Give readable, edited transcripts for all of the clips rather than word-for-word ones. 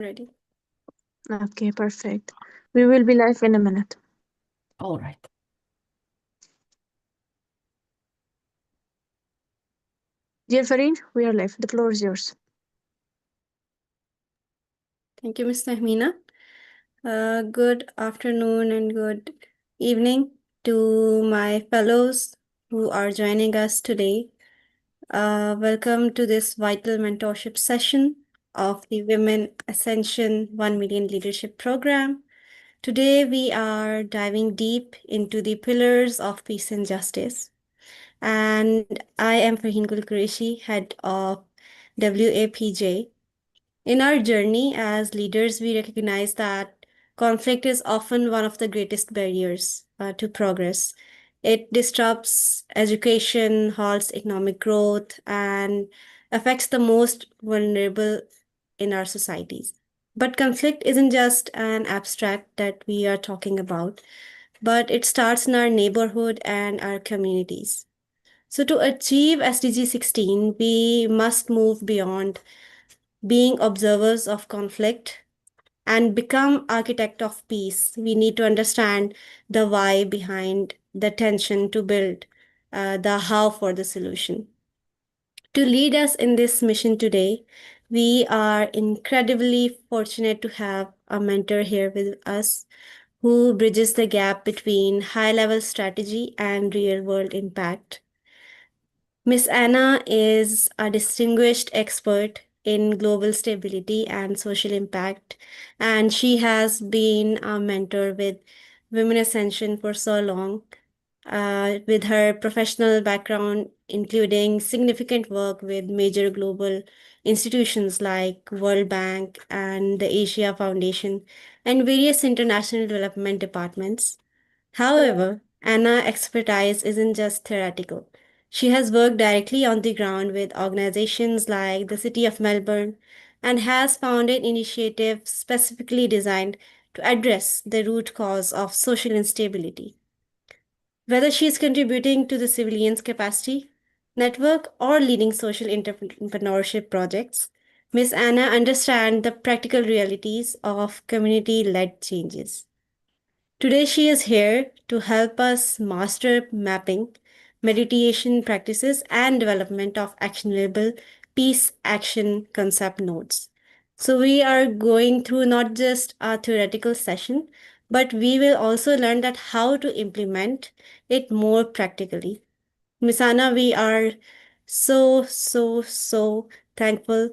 Ready. Okay, perfect. We will be live in a minute. All right. Dear Farheen, we are live. The floor is yours. Thank you, Ms. Tahmina. Good afternoon and good evening to my fellows who are joining us today. Welcome to this vital mentorship session of the Women Ascension 1 Million Leadership Program. Today, we are diving deep into the pillars of peace and justice. And I am Farheen Qureshi, head of WAPJ. In our journey as leaders, we recognize that conflict is often one of the greatest barriers to progress. It disrupts education, halts economic growth, and affects the most vulnerable in our societies. But conflict isn't just an abstract that we are talking about, but it starts in our neighborhood and our communities. So, to achieve SDG 16, we must move beyond being observers of conflict and become architect of peace. We need to understand the why behind the tension to build the how for the solution. To lead us in this mission today, we are incredibly fortunate to have a mentor here with us who bridges the gap between high level strategy and real world impact. Miss Anna is a distinguished expert in global stability and social impact, and she has been a mentor with Women Ascension for so long. With her professional background, including significant work with major global institutions like World Bank and the Asia Foundation and various international development departments. However, Anna's expertise isn't just theoretical. She has worked directly on the ground with organizations like the City of Melbourne and has founded initiatives specifically designed to address the root cause of social instability. Whether she is contributing to the civilians' capacity network or leading social entrepreneurship projects, Ms. Anna understands the practical realities of community led changes. Today, she is here to help us master mapping, meditation practices, and development of actionable peace action concept notes. So, we are going through not just a theoretical session, but we will also learn that how to implement it more practically. Misana, we are so thankful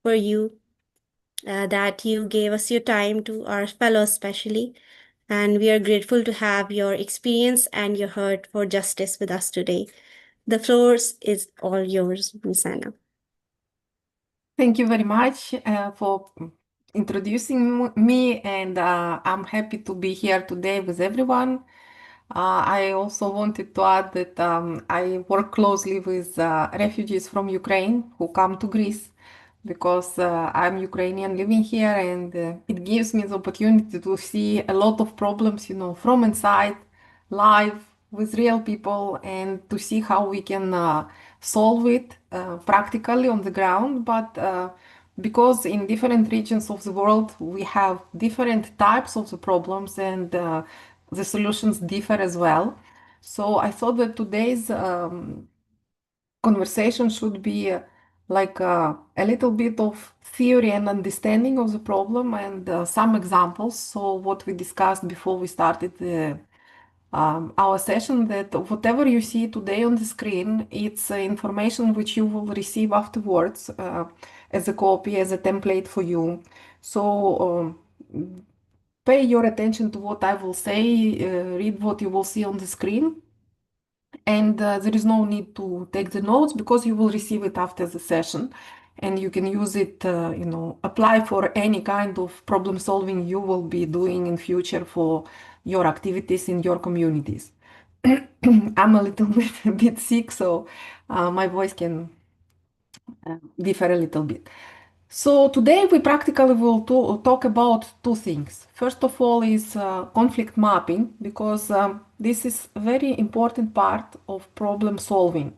for you that you gave us your time to our fellows, especially. And we are grateful to have your experience and your heart for justice with us today. The floor is all yours, Miss Anna. Thank you very much for introducing me, and I'm happy to be here today with everyone. I also wanted to add that I work closely with refugees from Ukraine who come to Greece because I'm Ukrainian living here, and it gives me the opportunity to see a lot of problems, from inside, live with real people, and to see how we can solve it practically on the ground. But because in different regions of the world we have different types of the problems, and the solutions differ as well. So I thought that today's conversation should be like a little bit of theory and understanding of the problem, and some examples. So what we discussed before we started our session, that whatever you see today on the screen, it's information which you will receive afterwards as a copy, as a template for you. So pay your attention to what I will say, read what you will see on the screen, and there is no need to take the notes because you will receive it after the session, and you can use it, apply for any kind of problem solving you will be doing in future for your activities in your communities. I'm a little bit sick, so my voice can differ a little bit. So today we practically will talk about two things. First of all is conflict mapping, because this is a very important part of problem solving.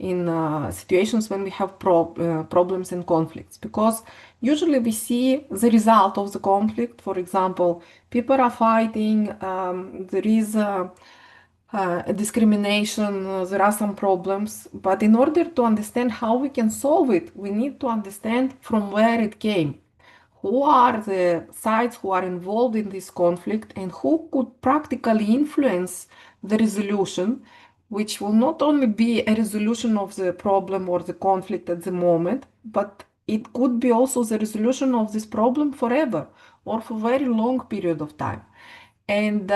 in situations when we have problems and conflicts, because usually we see the result of the conflict. For example, people are fighting, there is discrimination, there are some problems, but in order to understand how we can solve it, we need to understand from where it came. Who are the sides who are involved in this conflict and who could practically influence the resolution, which will not only be a resolution of the problem or the conflict at the moment, but it could be also the resolution of this problem forever or for a very long period of time. And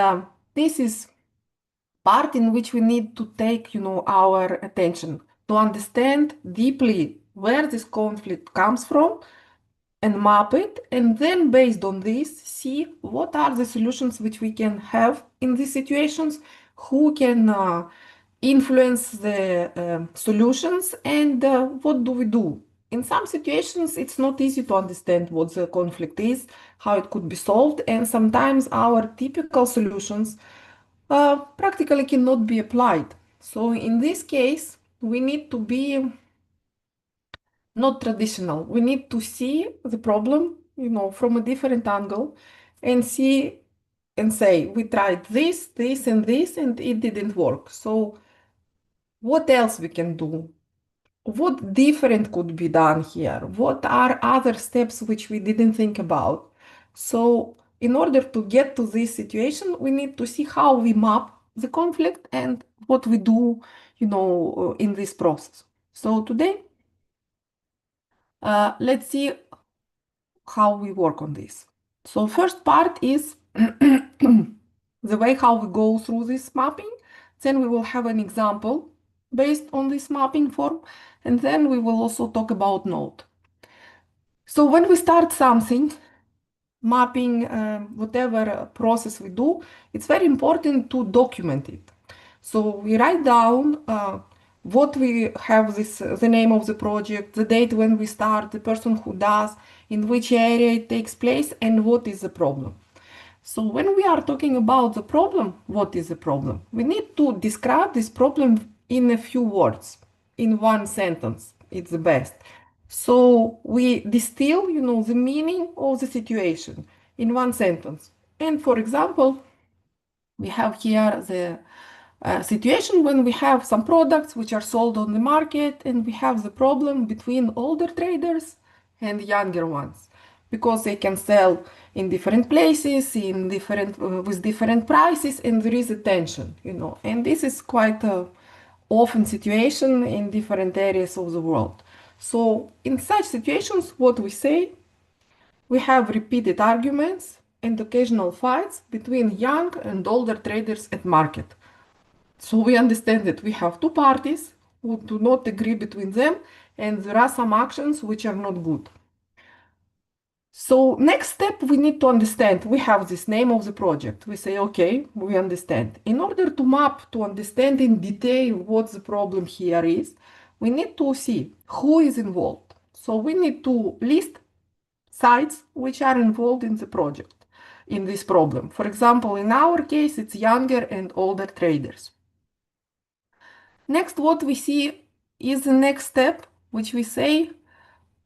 this is part in which we need to take, our attention to understand deeply where this conflict comes from and map it, and then based on this, see what are the solutions which we can have in these situations, who can influence the solutions, and what do we do. In some situations, it's not easy to understand what the conflict is, how it could be solved, and sometimes our typical solutions practically cannot be applied. So in this case, we need to be not traditional. We need to see the problem, from a different angle and see and say, we tried this, this, and this, and it didn't work. So what else we can do? What different could be done here? What are other steps which we didn't think about? So in order to get to this situation, we need to see how we map the conflict and what we do, in this process. So today, let's see how we work on this. So first part is the way how we go through this mapping. Then we will have an example based on this mapping form. And then we will also talk about node. So when we start something, mapping, whatever process we do, it's very important to document it. So we write down what we have the name of the project, the date when we start, the person who does, in which area it takes place, and what is the problem. So when we are talking about the problem, what is the problem? We need to describe this problem in a few words, in one sentence. It's the best. So we distill, the meaning of the situation in one sentence. And for example, we have here the situation when we have some products which are sold on the market, and we have the problem between older traders and younger ones, because they can sell in different places, in different with different prices, and there is a tension, and this is quite a often situation in different areas of the world. So in such situations, what we say, we have repeated arguments and occasional fights between young and older traders at market. So we understand that we have two parties who do not agree between them, and there are some actions which are not good. So next step, we need to understand, we have this name of the project. We say, okay, we understand. In order to map, to understand in detail what the problem here is, we need to see who is involved. So we need to list sides which are involved in the project, in this problem. For example, in our case, it's younger and older traders. Next, what we see is the next step, which we say,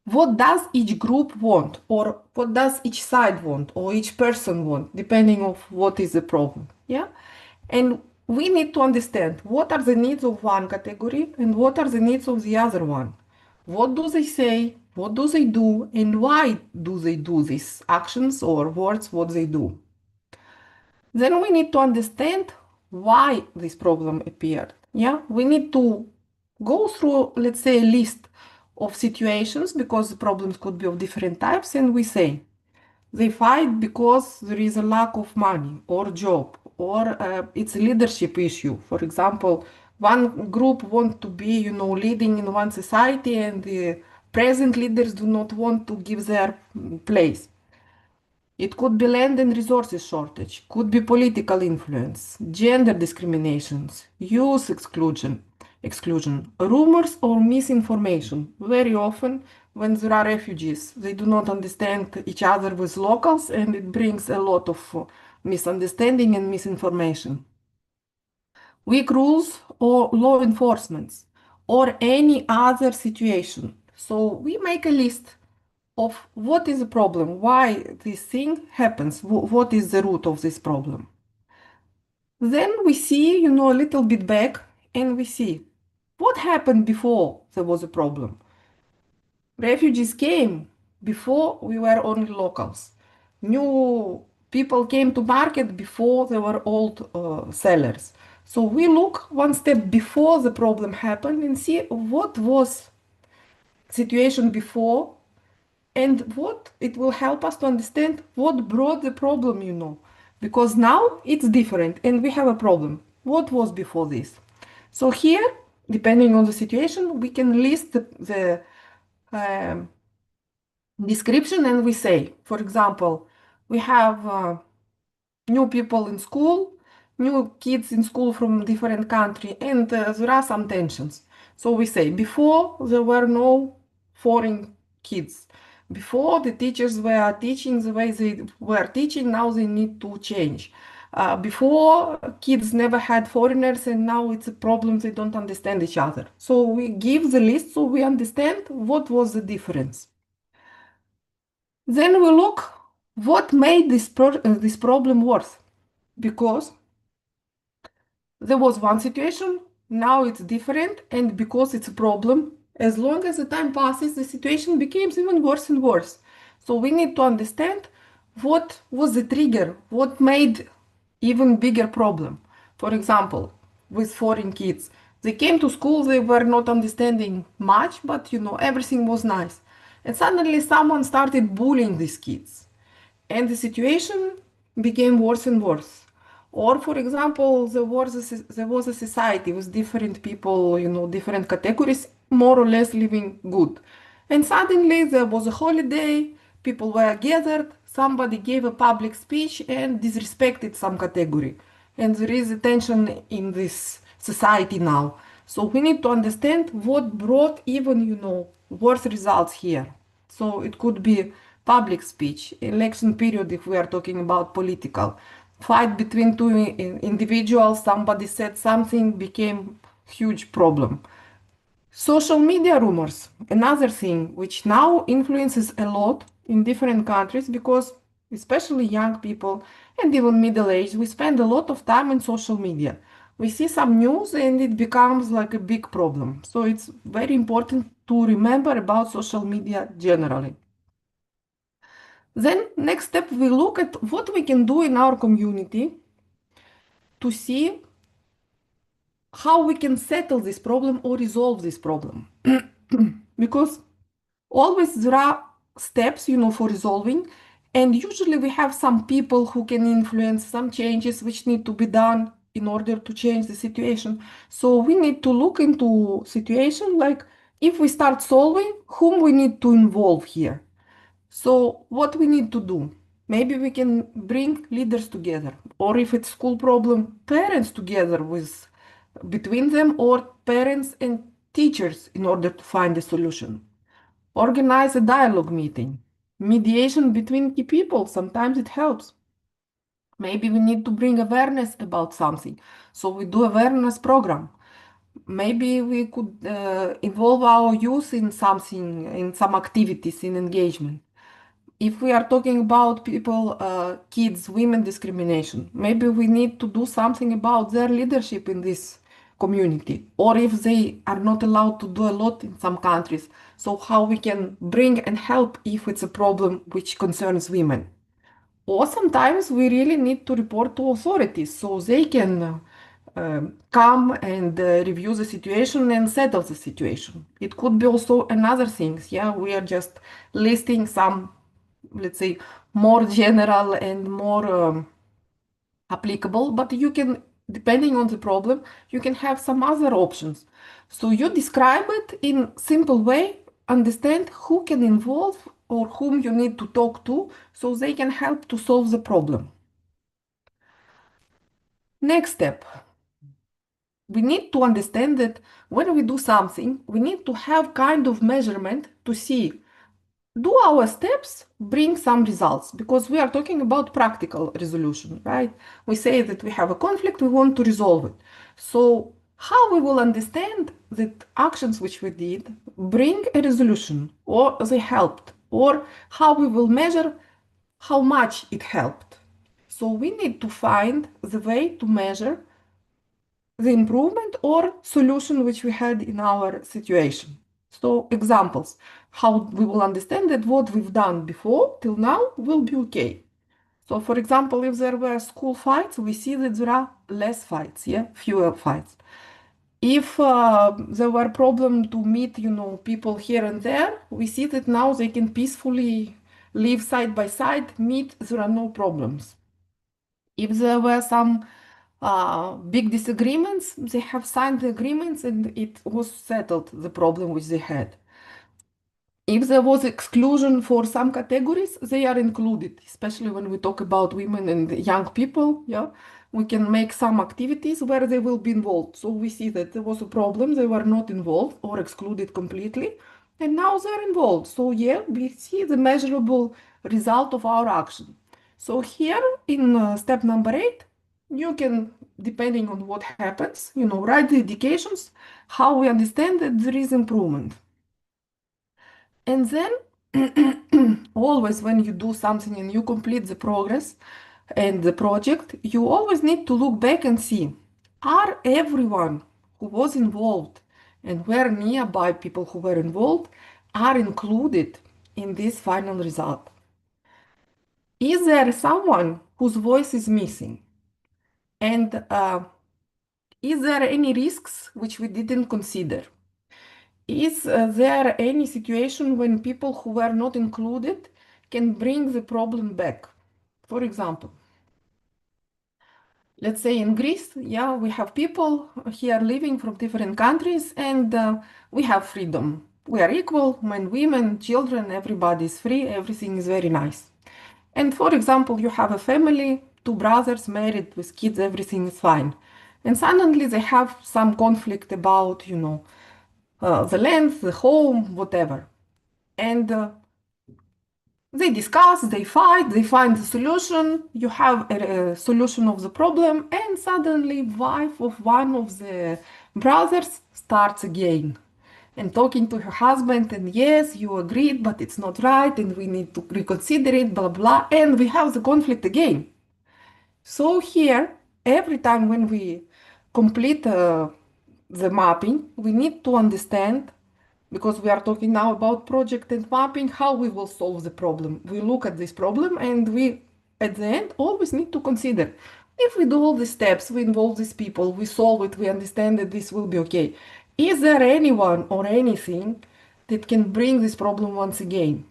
what does each group want, or what does each side want, or each person want, depending on what is the problem. Yeah, and we need to understand what are the needs of one category and what are the needs of the other one. What do they say? What do they do? And why do they do these actions or words? What they do? Then we need to understand why this problem appeared. Yeah, we need to go through, let's say, a list of situations, because the problems could be of different types, and we say they fight because there is a lack of money or job, or it's a leadership issue. For example, one group want to be, leading in one society, and the present leaders do not want to give their place. It could be land and resources shortage, could be political influence, gender discriminations, youth exclusion, rumors or misinformation. Very often, when there are refugees, they do not understand each other with locals, and it brings a lot of misunderstanding and misinformation. Weak rules or law enforcement. or any other situation. So we make a list of what is the problem, why this thing happens, what is the root of this problem. Then we see, a little bit back and we see what happened before there was a problem. Refugees came before we were only locals. New people came to market before there were old sellers. So we look one step before the problem happened and see what was situation before and what it will help us to understand what brought the problem. Because now it's different and we have a problem. What was before this? So here, depending on the situation, we can list the um, description and we say, for example, we have new people in school, new kids in school from different country, and there are some tensions. So we say, before there were no foreign kids. Before the teachers were teaching the way they were teaching, now they need to change. Before kids never had foreigners and now it's a problem, they don't understand each other. So we give the list so we understand what was the difference. Then we look what made this problem worse, because there was one situation, now it's different, and because it's a problem, as long as the time passes, the situation becomes even worse and worse. So we need to understand what was the trigger, what made even bigger problem. For example, with foreign kids, they came to school, they were not understanding much, but everything was nice. And suddenly someone started bullying these kids and the situation became worse and worse. Or, for example, there was a society with different people, different categories, more or less living good. And suddenly there was a holiday, people were gathered, somebody gave a public speech and disrespected some category. And there is a tension in this society now. So we need to understand what brought even, worse results here. So it could be public speech, election period if we are talking about political, fight between two individuals, somebody said something, became huge problem. Social media rumors, another thing which now influences a lot in different countries because especially young people and even middle-aged, we spend a lot of time in social media. We see some news and it becomes like a big problem. So it's very important to remember about social media generally. Then next step, we look at what we can do in our community to see how we can settle this problem or resolve this problem. Because always there are steps, for resolving, and usually we have some people who can influence some changes which need to be done in order to change the situation. So we need to look into situation like if we start solving, whom we need to involve here. So what we need to do? Maybe we can bring leaders together, or if it's school problem, parents together with between them, or parents and teachers in order to find a solution. Organize a dialogue meeting. Mediation between key people, sometimes it helps. Maybe we need to bring awareness about something. So we do awareness program. Maybe we could involve our youth in something, in some activities, in engagement. If we are talking about people, kids, women discrimination, maybe we need to do something about their leadership in this community, or if they are not allowed to do a lot in some countries. So how we can bring and help if it's a problem which concerns women. Or sometimes we really need to report to authorities so they can come and review the situation and settle the situation. It could be also another things. Yeah, we are just listing some, let's say, more general and more applicable, but you can, depending on the problem, you can have some other options. So you describe it in simple way, understand who can involve or whom you need to talk to so they can help to solve the problem. Next step, we need to understand that when we do something, we need to have kind of measurement to see, do our steps bring some results? Because we are talking about practical resolution, right? We say that we have a conflict, we want to resolve it. So how we will understand that actions which we did bring a resolution or they helped, or how we will measure how much it helped. So we need to find the way to measure the improvement or solution which we had in our situation. So examples, how we will understand that what we've done before till now will be okay. So for example, if there were school fights, we see that there are less fights, yeah, fewer fights. If there were problem to meet, people here and there, we see that now they can peacefully live side by side, meet, there are no problems. If there were some big disagreements, they have signed the agreements and it was settled, the problem which they had. If there was exclusion for some categories, they are included, especially when we talk about women and young people. Yeah, we can make some activities where they will be involved. So we see that there was a problem, they were not involved or excluded completely, and now they're involved. So yeah, we see the measurable result of our action. So here in step number 8, you can, depending on what happens, write the indications, how we understand that there is improvement. And then always when you do something and you complete the progress and the project, you always need to look back and see, are everyone who was involved and were nearby people who were involved are included in this final result? Is there someone whose voice is missing? And is there any risks which we didn't consider? Is there any situation when people who were not included can bring the problem back? For example, let's say in Greece, yeah, we have people here living from different countries and we have freedom. We are equal, men, women, children, everybody is free, everything is very nice. And for example, you have a family, two brothers married with kids, everything is fine. And suddenly they have some conflict about, the land, the home, whatever. And they discuss, they fight, they find a solution. You have a solution of the problem, and suddenly, wife of one of the brothers starts again and talking to her husband. And yes, you agreed, but it's not right, and we need to reconsider it, blah blah. And we have the conflict again. So here, every time when we complete the mapping, we need to understand, because we are talking now about project and mapping, how we will solve the problem. We look at this problem and we, at the end, always need to consider, if we do all the steps, we involve these people, we solve it, we understand that this will be okay. Is there anyone or anything that can bring this problem once again?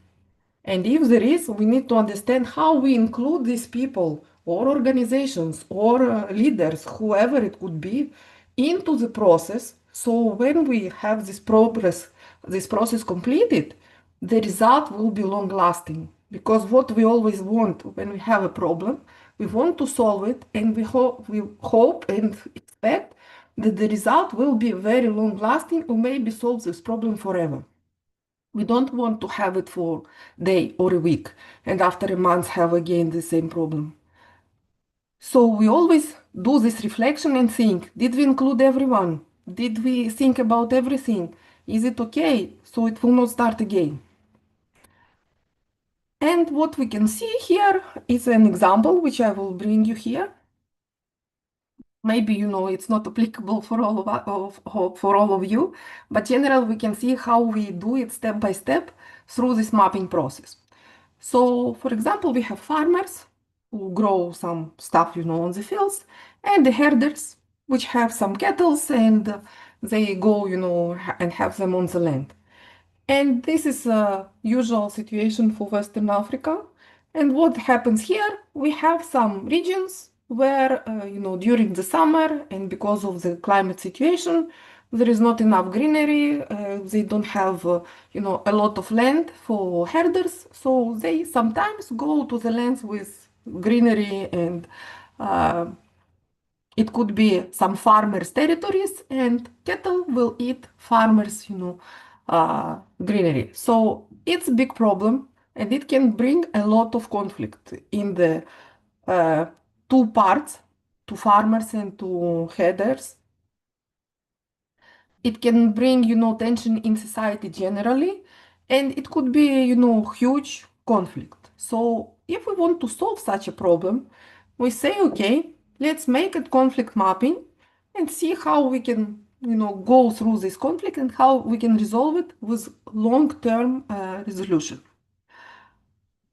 And if there is, we need to understand how we include these people or organizations or leaders, whoever it could be, into the process. So when we have this process completed, the result will be long lasting. Because what we always want when we have a problem, we want to solve it, and we hope and expect that the result will be very long lasting or maybe solve this problem forever. We don't want to have it for a day or a week and after a month have again the same problem. So we always do this reflection and think, did we include everyone? Did we think about everything? Is it okay? So it will not start again. And what we can see here is an example which I will bring you here. Maybe it's not applicable for all for all of you, but generally we can see how we do it step by step through this mapping process. So, for example, we have farmers who grow some stuff, on the fields, and the herders, which have some cattle and they go, and have them on the land. And this is a usual situation for Western Africa. And what happens here, we have some regions where, during the summer and because of the climate situation, there is not enough greenery. They don't have, a lot of land for herders. So they sometimes go to the lands with greenery and it could be some farmers' territories, and cattle will eat farmers, greenery. So it's a big problem, and it can bring a lot of conflict in the uh, two parts, to farmers and to herders. It can bring, tension in society generally, and it could be, huge conflict. So if we want to solve such a problem, we say, okay, let's make a conflict mapping and see how we can, go through this conflict and how we can resolve it with long-term resolution.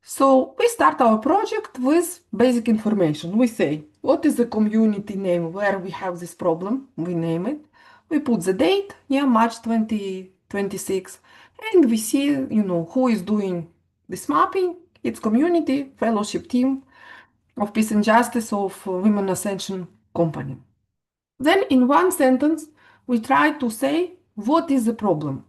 So we start our project with basic information. We say, what is the community name where we have this problem? We name it. We put the date, yeah, March 2026, and we see, who is doing this mapping. It's community, fellowship team of Peace and Justice of Women Ascension Company. Then in one sentence, we try to say, what is the problem?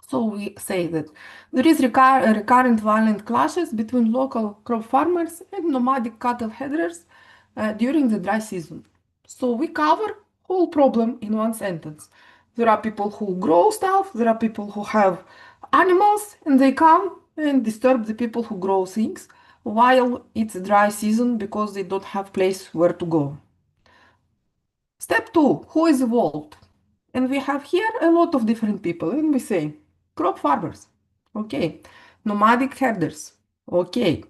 So we say that there is recurrent violent clashes between local crop farmers and nomadic cattle headers during the dry season. So we cover whole problem in one sentence. There are people who grow stuff, there are people who have animals, and they come and disturb the people who grow things while it's dry season because they don't have place where to go. Step 2, who is involved? And we have here a lot of different people, and we say crop farmers, okay, nomadic herders, okay.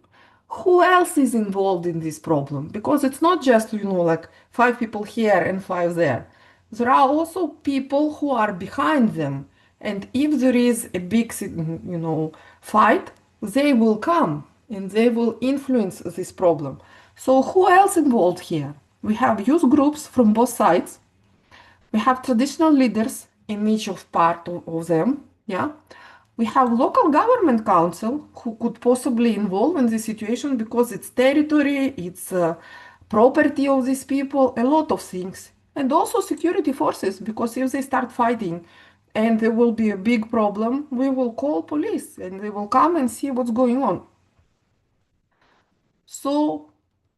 Who else is involved in this problem? Because it's not just, like 5 people here and 5 there. There are also people who are behind them. And if there is a big, fight, they will come and they will influence this problem. So who else involved here? We have youth groups from both sides. We have traditional leaders in each of part of them, yeah. We have local government council who could possibly involve in this situation because it's territory, it's property of these people, a lot of things. And also security forces, because if they start fighting and there will be a big problem, we will call police and they will come and see what's going on. So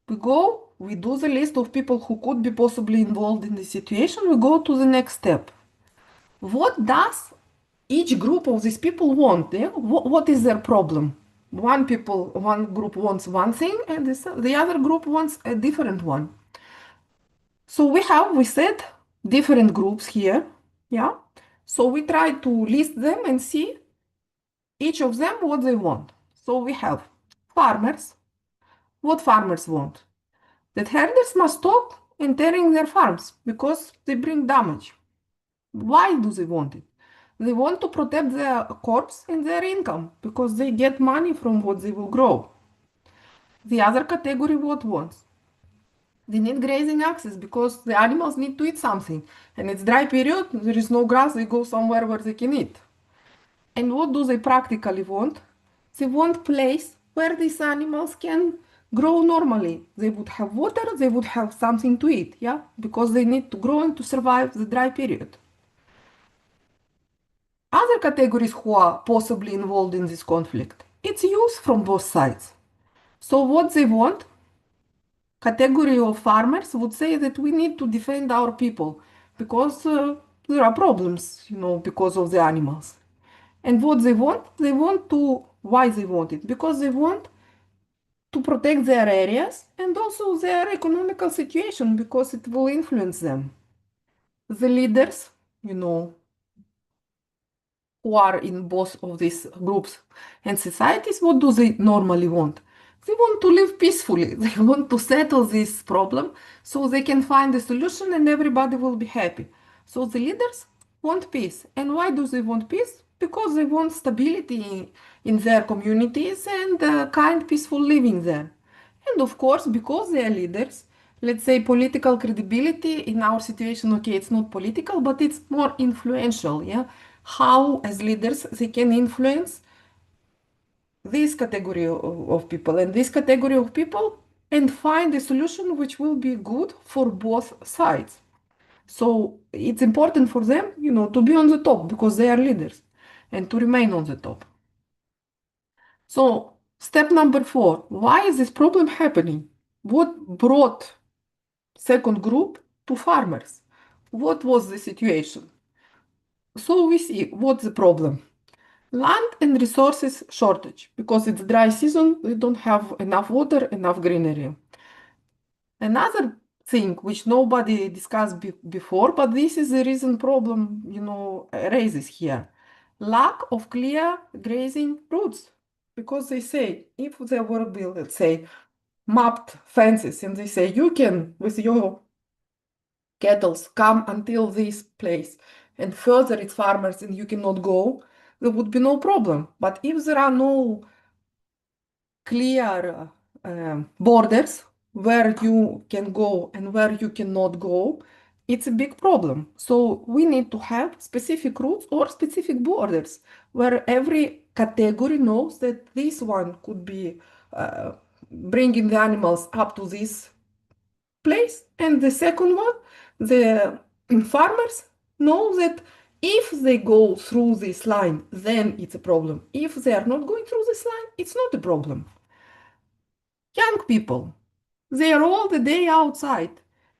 we do the list of people who could be possibly involved in the situation, we go to the next step. What does each group of these people want? Yeah? What is their problem? One group wants one thing and the other group wants a different one. So we set different groups here, yeah? So we try to list them and see each of them what they want. So we have farmers. What farmers want? That herders must stop entering their farms because they bring damage. Why do they want it? They want to protect their crops and their income because they get money from what they will grow. The other category what wants? They need grazing access because the animals need to eat something. And it's dry period, there is no grass, they go somewhere where they can eat. And what do they practically want? They want place where these animals can grow normally. They would have water, they would have something to eat, yeah? Because they need to grow and to survive the dry period. Other categories who are possibly involved in this conflict, it's youth from both sides. So what they want, category of farmers would say that we need to defend our people because there are problems, because of the animals. And what they want to, why they want it? Because they want to protect their areas and also their economical situation because it will influence them. The leaders, who are in both of these groups and societies, what do they normally want? They want to live peacefully. They want to settle this problem so they can find a solution and everybody will be happy. So the leaders want peace. And why do they want peace? Because they want stability in their communities and kind, peaceful living there. And of course, because they are leaders, let's say political credibility in our situation, okay, it's not political, but it's more influential, yeah? How, as leaders, they can influence this category of people and this category of people and find a solution which will be good for both sides. So it's important for them, to be on the top because they are leaders and to remain on the top. So step number 4, why is this problem happening? What brought second group to farmers? What was the situation? So we see what's the problem. Land and resources shortage because it's dry season, we don't have enough water, enough greenery. Another thing which nobody discussed before, but this is the reason problem, raises here. Lack of clear grazing routes. Because they say, if there will be, let's say, mapped fences, and they say, you can, with your cattle, come until this place, and further it's farmers and you cannot go, there would be no problem. But if there are no clear borders where you can go and where you cannot go, it's a big problem. So we need to have specific routes or specific borders where every category knows that this one could be bringing the animals up to this place, and the second one, the farmers know that if they go through this line, then it's a problem. If they are not going through this line, it's not a problem. Young people, they are all the day outside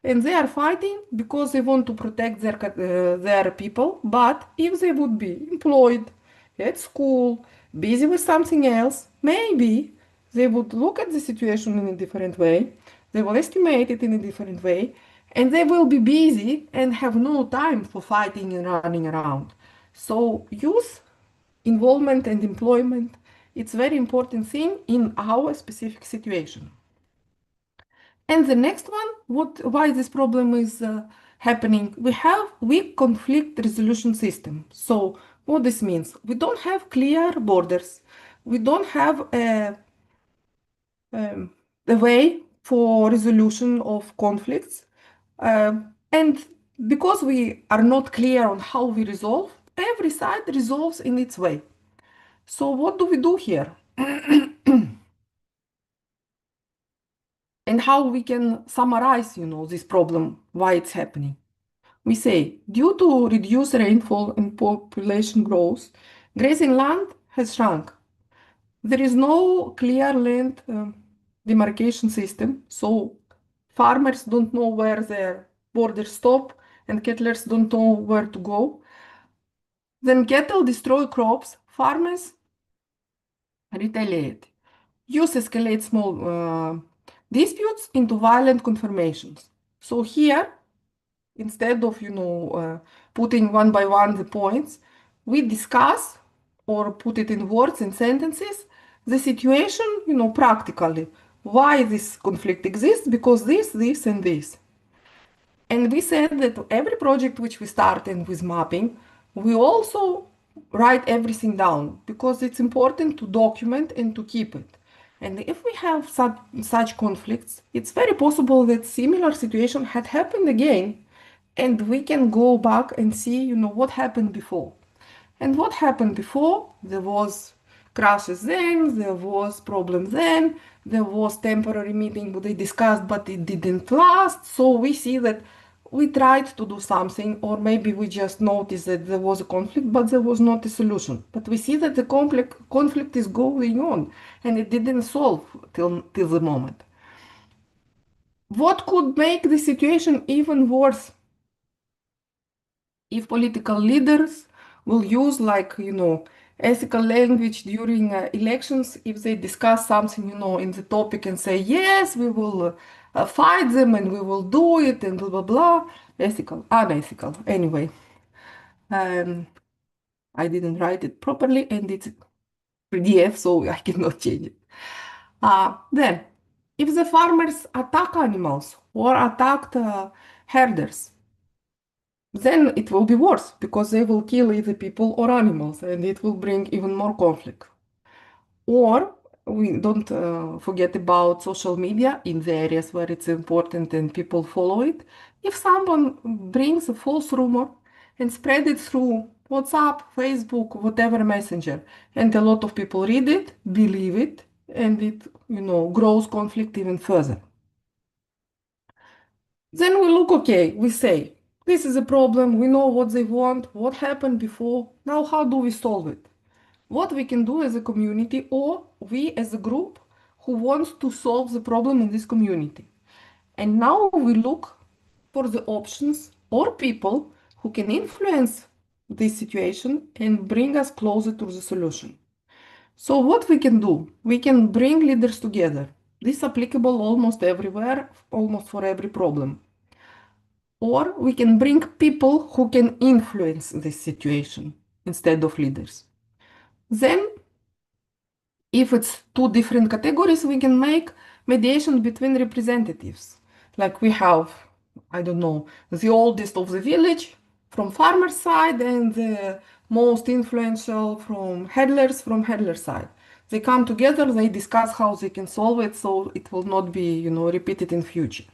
and they are fighting because they want to protect their people. But if they would be employed at school, busy with something else, maybe they would look at the situation in a different way. They will estimate it in a different way, and they will be busy and have no time for fighting and running around. So youth involvement and employment, it's a very important thing in our specific situation. And the next one, why this problem is happening? We have weak conflict resolution system. So what this means? We don't have clear borders. We don't have a way for resolution of conflicts. And because we are not clear on how we resolve, every side resolves in its way. So what do we do here? And how we can summarize, this problem, why it's happening. We say, due to reduced rainfall and population growth, grazing land has shrunk. There is no clear land demarcation system, so farmers don't know where their borders stop and cattlers don't know where to go. Then cattle destroy crops, farmers retaliate. Use escalate small disputes into violent confirmations. So here, instead of putting one by one the points, we discuss or put it in words and sentences the situation, practically. Why this conflict exists? Because this, and this. And we said that every project which we start and with mapping, we also write everything down because it's important to document and to keep it. And if we have such conflicts, it's very possible that similar situation had happened again, and we can go back and see, what happened before. And what happened before? There was crashes then, there was problem then, there was temporary meeting they discussed, but it didn't last. So we see that we tried to do something, or maybe we just noticed that there was a conflict, but there was not a solution. But we see that the conflict is going on, and it didn't solve till the moment. What could make the situation even worse? If political leaders will use ethical language during elections, if they discuss something in the topic and say, yes, we will fight them and we will do it and blah blah blah, ethical, unethical, anyway. I didn't write it properly and it's PDF, so I cannot change it. Then if the farmers attack animals or attacked herders, then it will be worse because they will kill either people or animals and it will bring even more conflict. Or we don't forget about social media in the areas where it's important and people follow it. If someone brings a false rumor and spread it through WhatsApp, Facebook, whatever messenger, and a lot of people read it, believe it, and it, grows conflict even further. Then we look, okay, we say, this is a problem, we know what they want, what happened before, now how do we solve it? What we can do as a community, or we as a group who wants to solve the problem in this community. And now we look for the options or people who can influence this situation and bring us closer to the solution. So what we can do? We can bring leaders together. This is applicable almost everywhere, almost for every problem. Or we can bring people who can influence this situation instead of leaders. Then, if it's two different categories, we can make mediation between representatives. Like we have, I don't know, the oldest of the village from farmer's side and the most influential from handler side. They come together, they discuss how they can solve it so it will not be, repeated in future.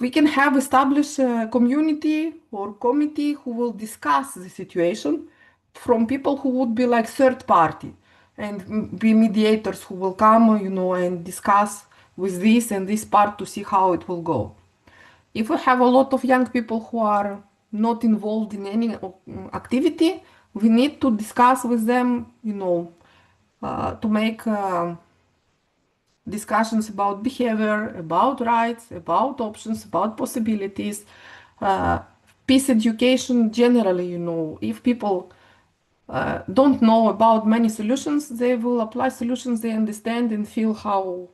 We can have established a community or committee who will discuss the situation from people who would be like third party and be mediators who will come, and discuss with this and this part to see how it will go. If we have a lot of young people who are not involved in any activity, we need to discuss with them, to make discussions about behavior, about rights, about options, about possibilities, uh, peace education generally, if people don't know about many solutions, they will apply solutions they understand and feel how,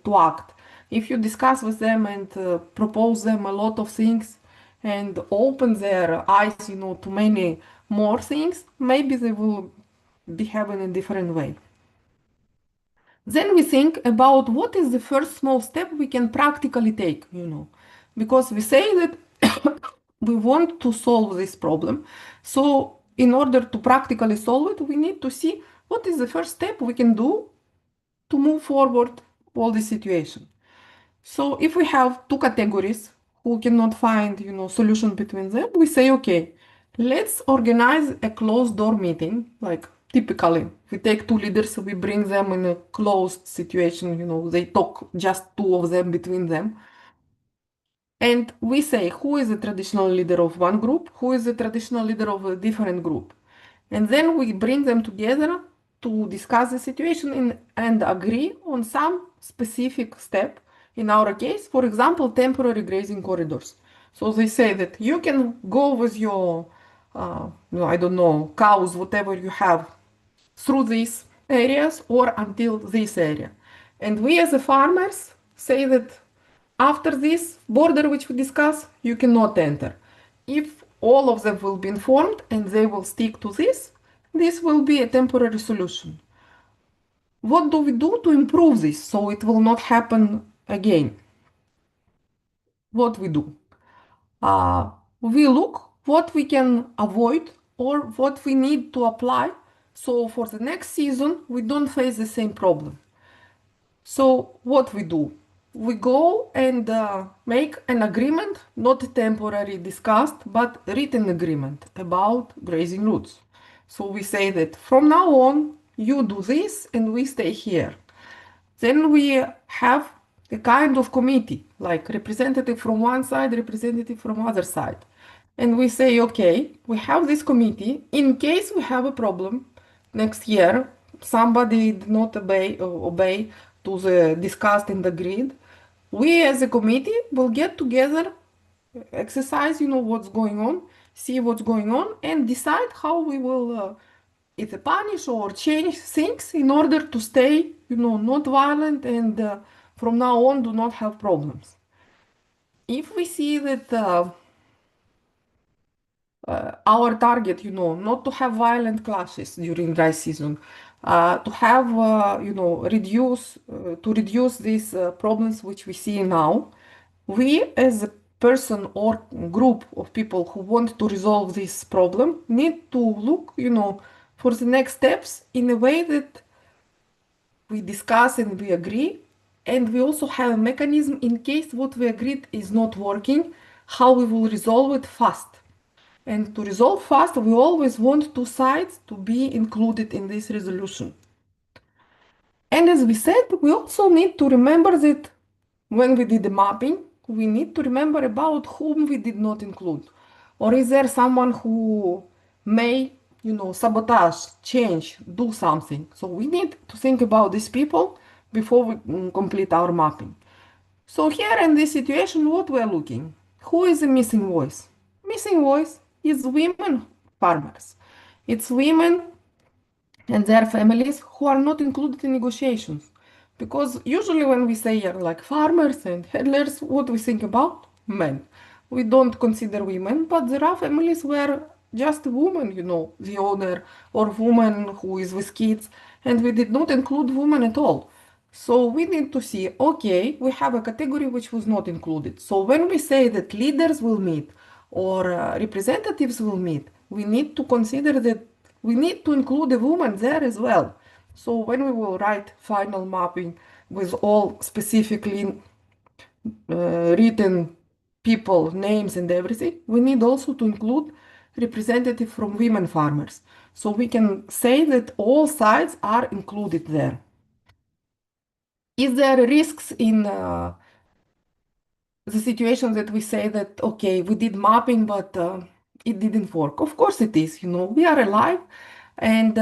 to act. If you discuss with them and propose them a lot of things and open their eyes, to many more things, maybe they will behave in a different way. Then we think about what is the first small step we can practically take, because we say that we want to solve this problem. So in order to practically solve it, we need to see what is the first step we can do to move forward all the situation. So if we have two categories who cannot find, solution between them, we say, okay, let's organize a closed door meeting. Like typically, we take two leaders, we bring them in a closed situation, they talk just two of them between them. And we say who is the traditional leader of one group, who is the traditional leader of a different group. And then we bring them together to discuss the situation and agree on some specific step. In our case, for example, temporary grazing corridors. So they say that you can go with your, I don't know, cows, whatever you have, through these areas or until this area. And we as the farmers say that after this border which we discuss, you cannot enter. If all of them will be informed and they will stick to this will be a temporary solution. What do we do to improve this so it will not happen again? What we do? We look what we can avoid or what we need to apply so for the next season we don't face the same problem. So what we do? We go and make an agreement, not temporary discussed, but written agreement about grazing routes. So we say that from now on, you do this and we stay here. Then we have a kind of committee, like representative from one side, representative from other side. And we say, okay, we have this committee. In case we have a problem next year, somebody did not obey to the discussed and agreed, we as a committee will get together, exercise, what's going on, see what's going on, and decide how we will either punish or change things in order to stay, not violent and from now on do not have problems. If we see that our target, not to have violent clashes during dry season, to have, to reduce these problems which we see now, we as a person or group of people who want to resolve this problem need to look, for the next steps in a way that we discuss and we agree. And we also have a mechanism in case what we agreed is not working, how we will resolve it fast. And to resolve fast, we always want two sides to be included in this resolution. And as we said, we also need to remember that when we did the mapping, we need to remember about whom we did not include. Or is there someone who may, sabotage, change, do something? So we need to think about these people before we complete our mapping. So here in this situation, what we're looking? Who is the missing voice? Missing voice is women farmers. It's women and their families who are not included in negotiations. Because usually when we say like farmers and handlers, what we think about? Men. We don't consider women, but there are families where just a woman, the owner, or woman who is with kids, and we did not include women at all. So we need to see, okay, we have a category which was not included. So when we say that leaders will meet or representatives will meet, we need to consider that we need to include a woman there as well. So when we will write final mapping with all specifically written people, names and everything, we need also to include representative from women farmers. So we can say that all sides are included there. Is there risks in the situation that we say that, okay, we did mapping, but it didn't work? Of course it is, we are alive and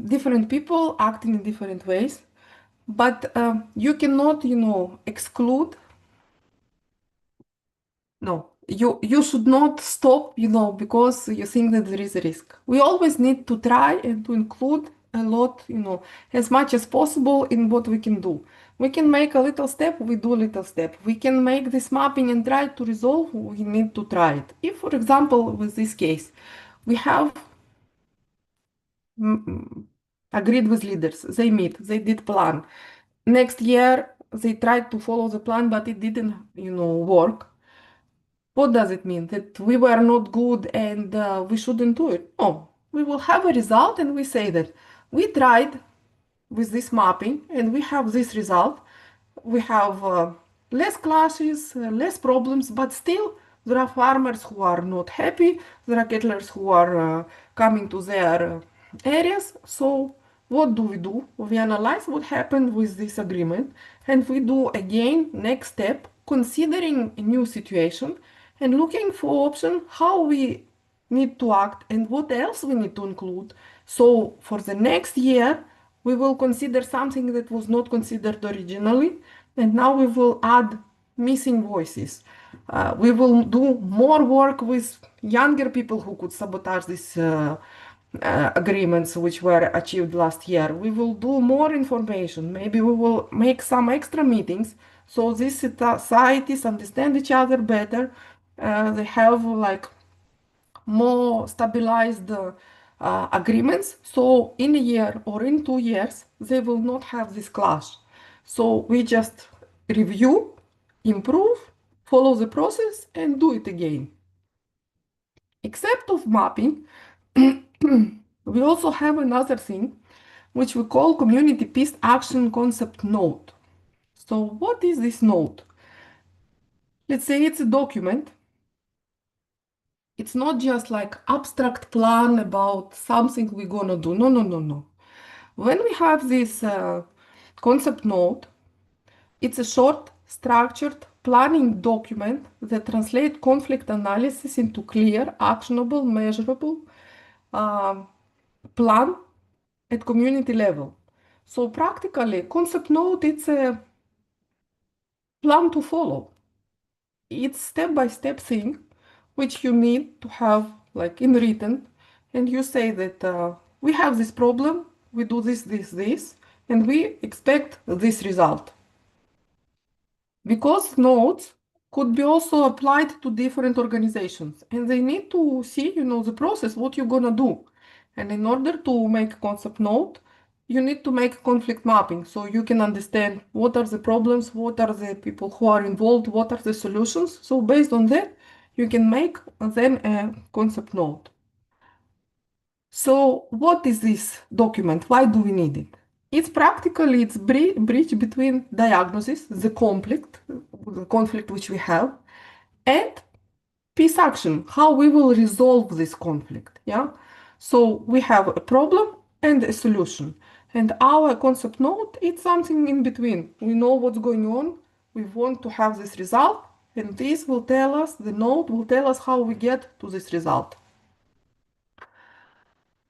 different people acting in different ways. But you cannot, exclude. No, you should not stop, because you think that there is a risk. We always need to try and to include a lot, as much as possible in what we can do. We can make a little step, we do a little step. We can make this mapping and try to resolve, we need to try it. If, for example, with this case, we have agreed with leaders, they meet, they did plan. Next year, they tried to follow the plan, but it didn't, work. What does it mean? That we were not good and we shouldn't do it? No, we will have a result and we say that we tried with this mapping and we have this result. We have less clashes, less problems, but still there are farmers who are not happy. There are cattlers who are coming to their areas. So what do? We analyze what happened with this agreement and we do again next step, considering a new situation and looking for option how we need to act and what else we need to include. So for the next year, we will consider something that was not considered originally, and now we will add missing voices. We will do more work with younger people who could sabotage these agreements which were achieved last year. We will do more information. Maybe we will make some extra meetings so these societies understand each other better. They have like more stabilized agreements. So in a year or in 2 years, they will not have this clash. So we just review, improve, follow the process, and do it again. Except of mapping, we also have another thing which we call community peace action concept note. So what is this note? Let's say it's a document. It's not just like abstract plan about something we're gonna do. No, no, no, no. When we have this concept note, it's a short, structured planning document that translates conflict analysis into clear, actionable, measurable plan at community level. So practically, concept note, it's a plan to follow. It's step-by-step thing, which you need to have like in written, and you say that we have this problem, we do this, and we expect this result. Because notes could be also applied to different organizations, and they need to see, the process, what you're gonna do. And in order to make a concept note, you need to make conflict mapping so you can understand what are the problems, what are the people who are involved, what are the solutions. So based on that, you can make then a concept note. So what is this document? Why do we need it? It's practically it's bridge between diagnosis, the conflict which we have, and peace action, how we will resolve this conflict. Yeah. So we have a problem and a solution. And our concept note, it's something in between. We know what's going on. We want to have this result. And this will tell us, the note will tell us how we get to this result.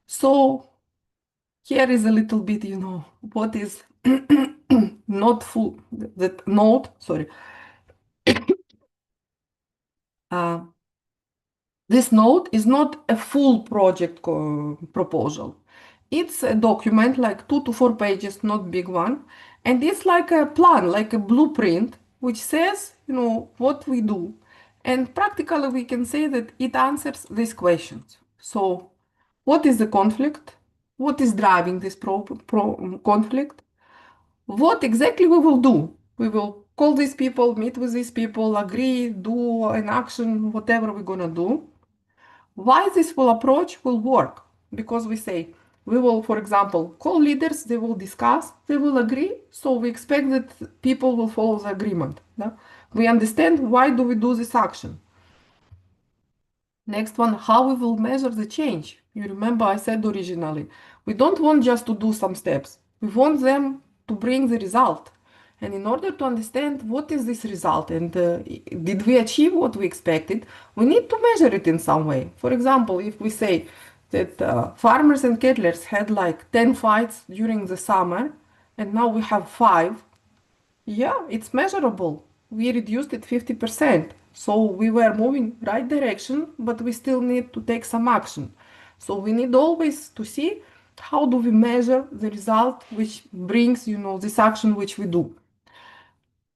So here is a little bit, what is not full, that note, sorry. This note is not a full project proposal. It's a document like 2 to 4 pages, not big one. And it's like a plan, like a blueprint, which says, what we do. And practically we can say that it answers these questions. So what is the conflict? What is driving this conflict? What exactly we will do? We will call these people, meet with these people, agree, do an action, whatever we're gonna do. Why this will approach will work? Because we say we will, for example, call leaders, they will discuss, they will agree, so we expect that people will follow the agreement. No? We understand why do we do this action. Next one, how we will measure the change. You remember I said originally, we don't want just to do some steps. We want them to bring the result. And in order to understand what is this result and did we achieve what we expected, we need to measure it in some way. For example, if we say that farmers and cattlers had like 10 fights during the summer and now we have 5, yeah, it's measurable. We reduced it 50%. So we were moving right direction, but we still need to take some action. So we need always to see how do we measure the result which brings, this action which we do.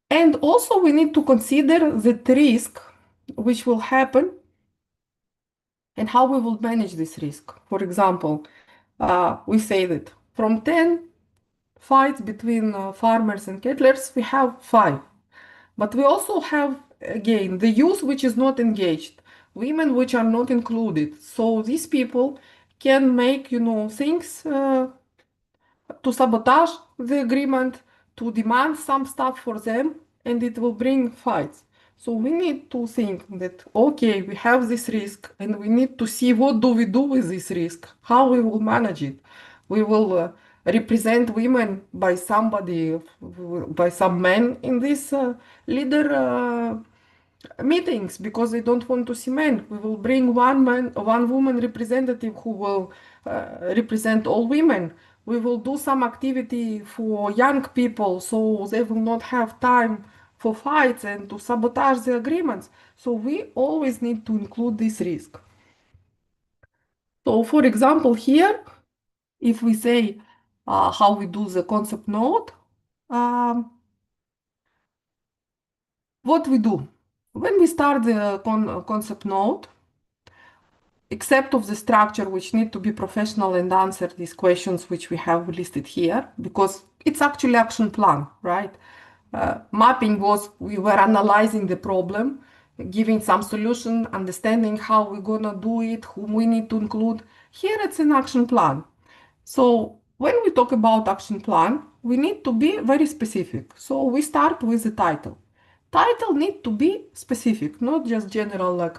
And also we need to consider the risk which will happen and how we will manage this risk. For example, we say that from 10 fights between farmers and cattlers, we have 5. But we also have, again, the youth which is not engaged, women which are not included. So these people can make, things to sabotage the agreement, to demand some stuff for them, and it will bring fights. So we need to think that, okay, we have this risk, and we need to see what do we do with this risk, how we will manage it. We will represent women by somebody, by some men in this leader meetings because they don't want to see men. We will bring one man, one woman representative who will represent all women. We will do some activity for young people so they will not have time for fights and to sabotage the agreements. So we always need to include this risk. So for example, here, if we say how we do the concept note, um, what we do? When we start the concept note, except of the structure which need to be professional and answer these questions which we have listed here, because it's actually action plan, right? Mapping was we were analyzing the problem, giving some solution, understanding how we're gonna do it, whom we need to include. Here it's an action plan. So when we talk about action plan, we need to be very specific. So we start with the title. Title need to be specific, not just general like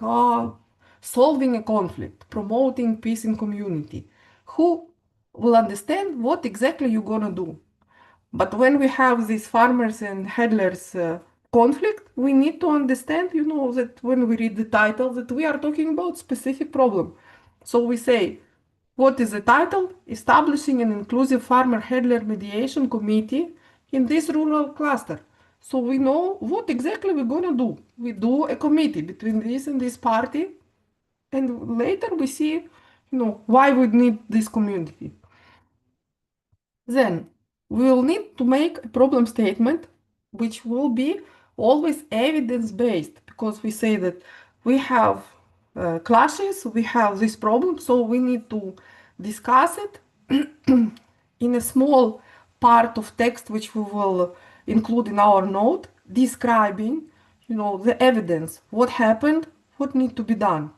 solving a conflict, promoting peace in community. Who will understand what exactly you're gonna do? But when we have these farmers and handlers conflict, we need to understand, that when we read the title, that we are talking about specific problem. So we say, what is the title? Establishing an inclusive farmer handler mediation committee in this rural cluster. So we know what exactly we're gonna do. We do a committee between this and this party, and later we see, why we need this community. Then we will need to make a problem statement, which will be always evidence-based, because we say that we have clashes, we have this problem, so we need to discuss it in a small part of text, which we will include in our note, describing, the evidence, what happened, what need to be done.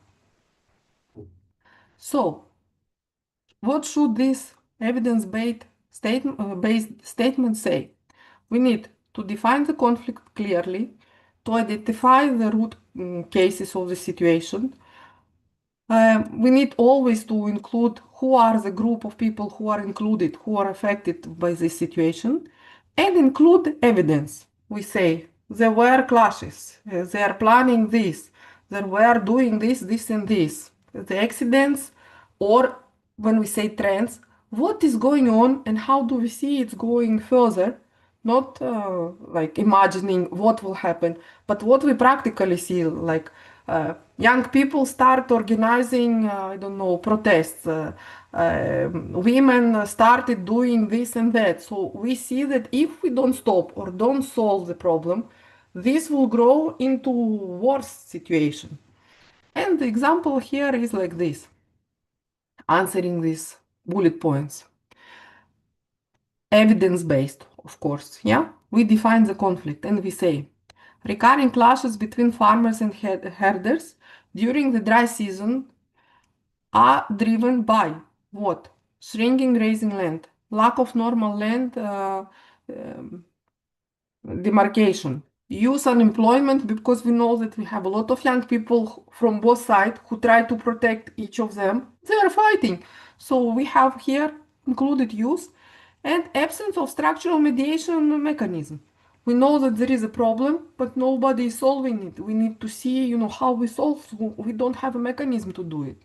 So what should this based statement say? We need to define the conflict clearly, to identify the root cases of the situation. We need always to include who are the group of people who are included, who are affected by this situation, and include evidence. We say there were clashes, they are planning this, they were doing this, this, and this. The accidents, or when we say trends, what is going on and how do we see it's going further? Not like imagining what will happen, but what we practically see, like young people start organizing, I don't know, protests. Women started doing this and that. So we see that if we don't stop or don't solve the problem, this will grow into worse situation. And the example here is like this, answering these bullet points. Evidence-based, of course, yeah? We define the conflict and we say, recurring clashes between farmers and herders during the dry season are driven by what? Shrinking grazing land, lack of normal land um, demarcation, youth unemployment, because we know that we have a lot of young people from both sides who try to protect each of them. They are fighting. So we have here included youth and absence of structural mediation mechanism. We know that there is a problem, but nobody is solving it. We need to see, how we solve. We don't have a mechanism to do it.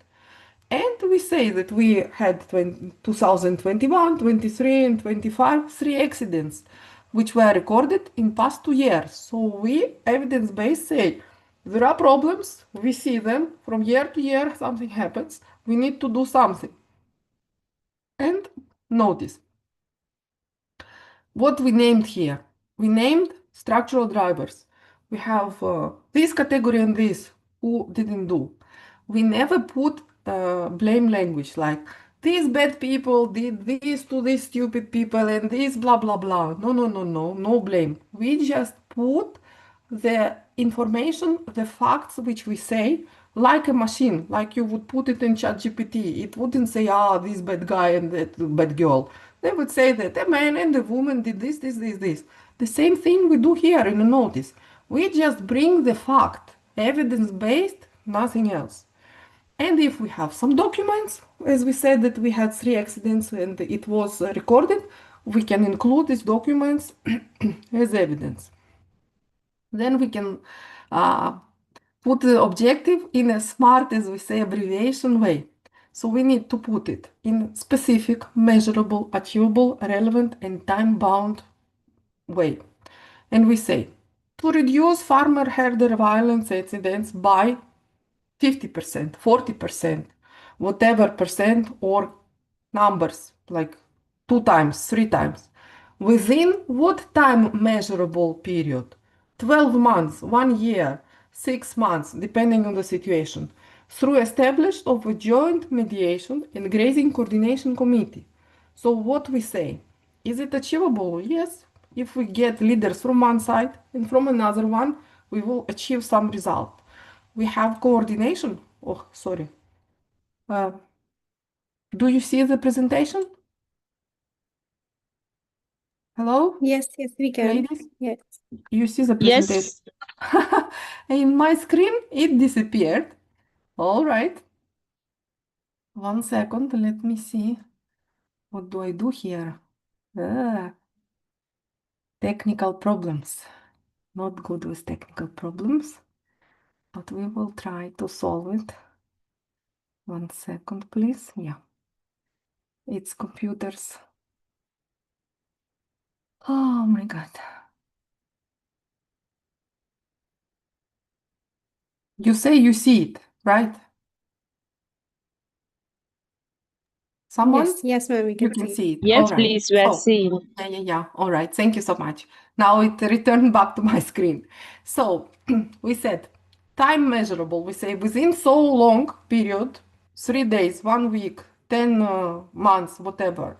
And we say that we had 2021, 23, and 25, 3 accidents, which were recorded in past 2 years. So we, evidence-based, say there are problems, we see them, from year to year something happens, we need to do something. And notice what we named here. We named structural drivers. We have this category and this, who didn't do. We never put blame language like these bad people did this to these stupid people and this blah blah blah. No, no, no, no, no blame. We just put the information, the facts which we say, like a machine, like you would put it in ChatGPT. It wouldn't say, this bad guy and that bad girl. They would say that a man and a woman did this, this, this, this. The same thing we do here in a notice. We just bring the fact, evidence-based, nothing else. And if we have some documents, as we said that we had 3 accidents and it was recorded, we can include these documents as evidence. Then we can put the objective in a smart, as we say, abbreviation way. So we need to put it in specific, measurable, achievable, relevant, and time-bound way. And we say, to reduce farmer-herder violence incidents by 50%, 40%, whatever percent or numbers, like 2 times, 3 times. Within what time measurable period? 12 months, 1 year, 6 months, depending on the situation, through established of a joint mediation and grazing coordination committee. So what we say, is it achievable? Yes. If we get leaders from one side and from another one, we will achieve some result. We have coordination. Oh, sorry. Do you see the presentation? Hello, Yes, yes, we can. ladies? Yes. You see the presentation? Yes. In my screen, it disappeared. All right. 1 second, let me see. What do I do here? Technical problems. Not good with technical problems, but we will try to solve it. 1 second, please. Yeah. It's computers. Oh my God. You say you see it, right? Someone? Yes, yes, ma'am, we You can can see. see it. Yes, All right. please, we are So, seeing. yeah. All right. Thank you so much. Now it returned back to my screen. So we said time measurable. We say within so long period, 3 days, 1 week, 10 months, whatever.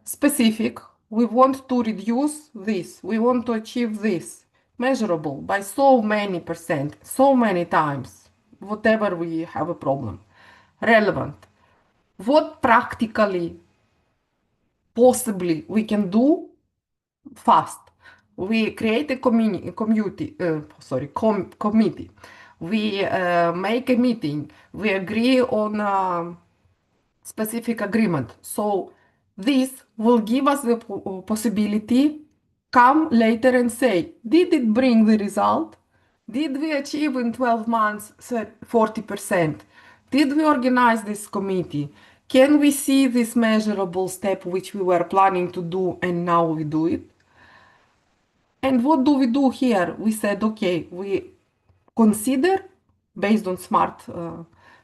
Specific. We want to reduce this. We want to achieve this. Measurable by so many percent, so many times, whatever we have a problem. Relevant. What practically possibly we can do fast. We create a committee. We make a meeting. We agree on a specific agreement. So this will give us the possibility come later and say, did it bring the result? Did we achieve in 12 months 40%? Did we organize this committee? Can we see this measurable step which we were planning to do and now we do it? And what do we do here? We said, okay, we consider, based on smart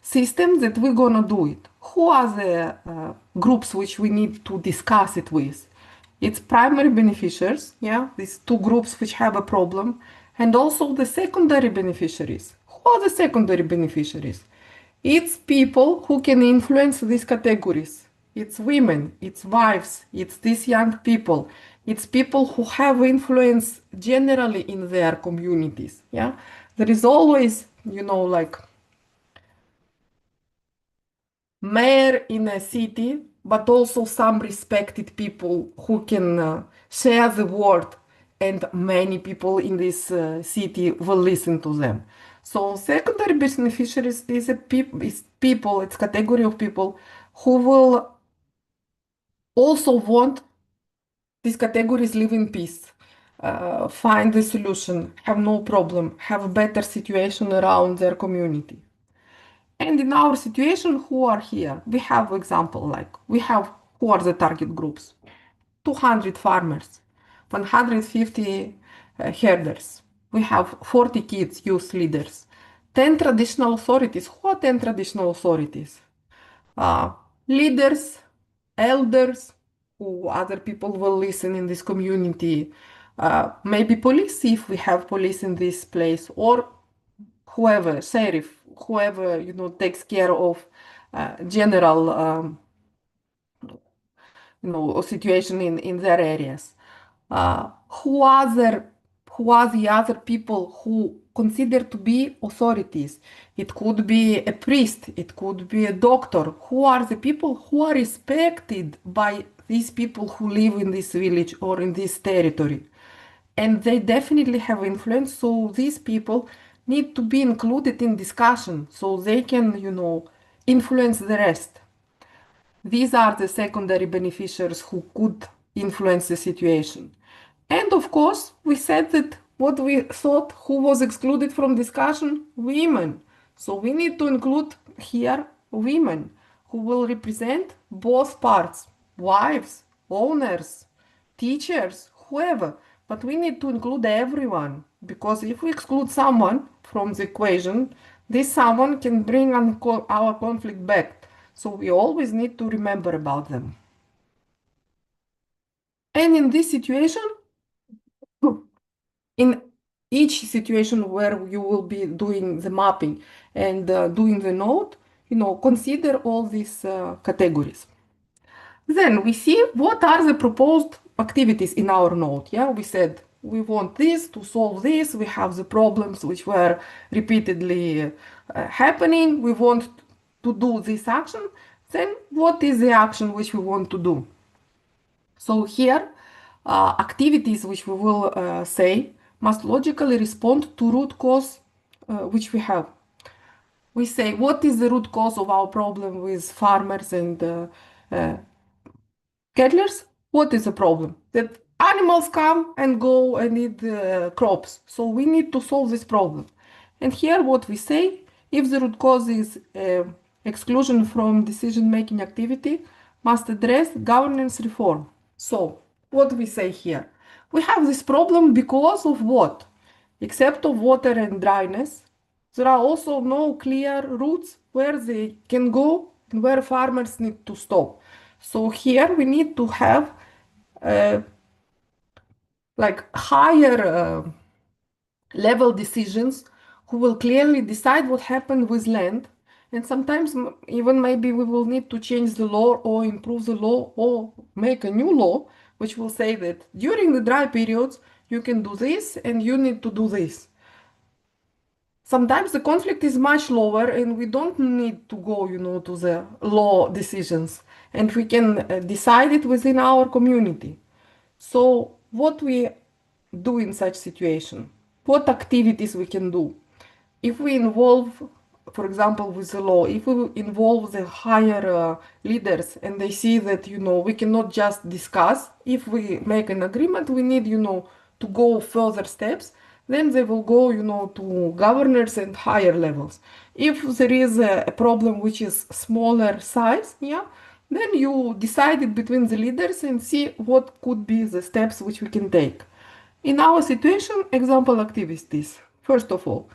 systems, that we're gonna do it. Who are the groups which we need to discuss it with? It's primary beneficiaries, yeah, these two groups which have a problem, and also the secondary beneficiaries. Who are the secondary beneficiaries? It's people who can influence these categories. It's women, it's wives, it's these young people, it's people who have influence generally in their communities. Yeah, there is always, like mayor in a city, but also some respected people who can share the word, and many people in this city will listen to them. So secondary beneficiaries is people, it's category of people who will also want these categories live in peace, find the solution, have no problem, have a better situation around their community. And in our situation, who are here? We have example like we have who are the target groups? 200 farmers, 150 herders. We have 40 kids, youth leaders, 10 traditional authorities. Who are 10 traditional authorities? Uh, Leaders, elders, who other people will listen in this community. Maybe police, if we have police in this place, or whoever, sheriff, whoever takes care of general situation in their areas. Who are the other people who consider to be authorities? It could be a priest, it could be a doctor. Who are the people who are respected by these people who live in this village or in this territory? And they definitely have influence, so these people need to be included in discussion so they can influence the rest. These are the secondary beneficiaries who could influence the situation. And of course, we said that what we thought who was excluded from discussion? Women. So we need to include here women who will represent both parts, wives, owners, teachers, whoever. But we need to include everyone, because if we exclude someone from the equation, this someone can bring our conflict back. So we always need to remember about them. And in this situation, in each situation where you will be doing the mapping and doing the node, consider all these categories. Then we see what are the proposed activities in our node. Yeah, we said we want this to solve this. We have the problems which were repeatedly happening. We want to do this action. Then what is the action which we want to do? So here, activities which we will say must logically respond to root cause which we have. We say, what is the root cause of our problem with farmers and cattlers? What is the problem? That animals come and go and eat the crops. So we need to solve this problem. And here what we say, if the root cause is exclusion from decision-making activity, must address governance reform. So what we say here? We have this problem because of what? Except of water and dryness, there are also no clear routes where they can go and where farmers need to stop. So here we need to have uh, like higher level decisions who will clearly decide what happened with land. And sometimes even maybe we will need to change the law or improve the law or make a new law which will say that during the dry periods you can do this and you need to do this. Sometimes the conflict is much lower and we don't need to go, to the law decisions, and we can decide it within our community. So what we do in such situation? What activities we can do? If we involve, for example, with the law, if we involve the higher leaders and they see that, we cannot just discuss, if we make an agreement, we need, to go further steps, then they will go, to governors and higher levels. If there is a problem which is smaller size, yeah, then you decide it between the leaders and see what could be the steps which we can take. In our situation, example activities. First of all,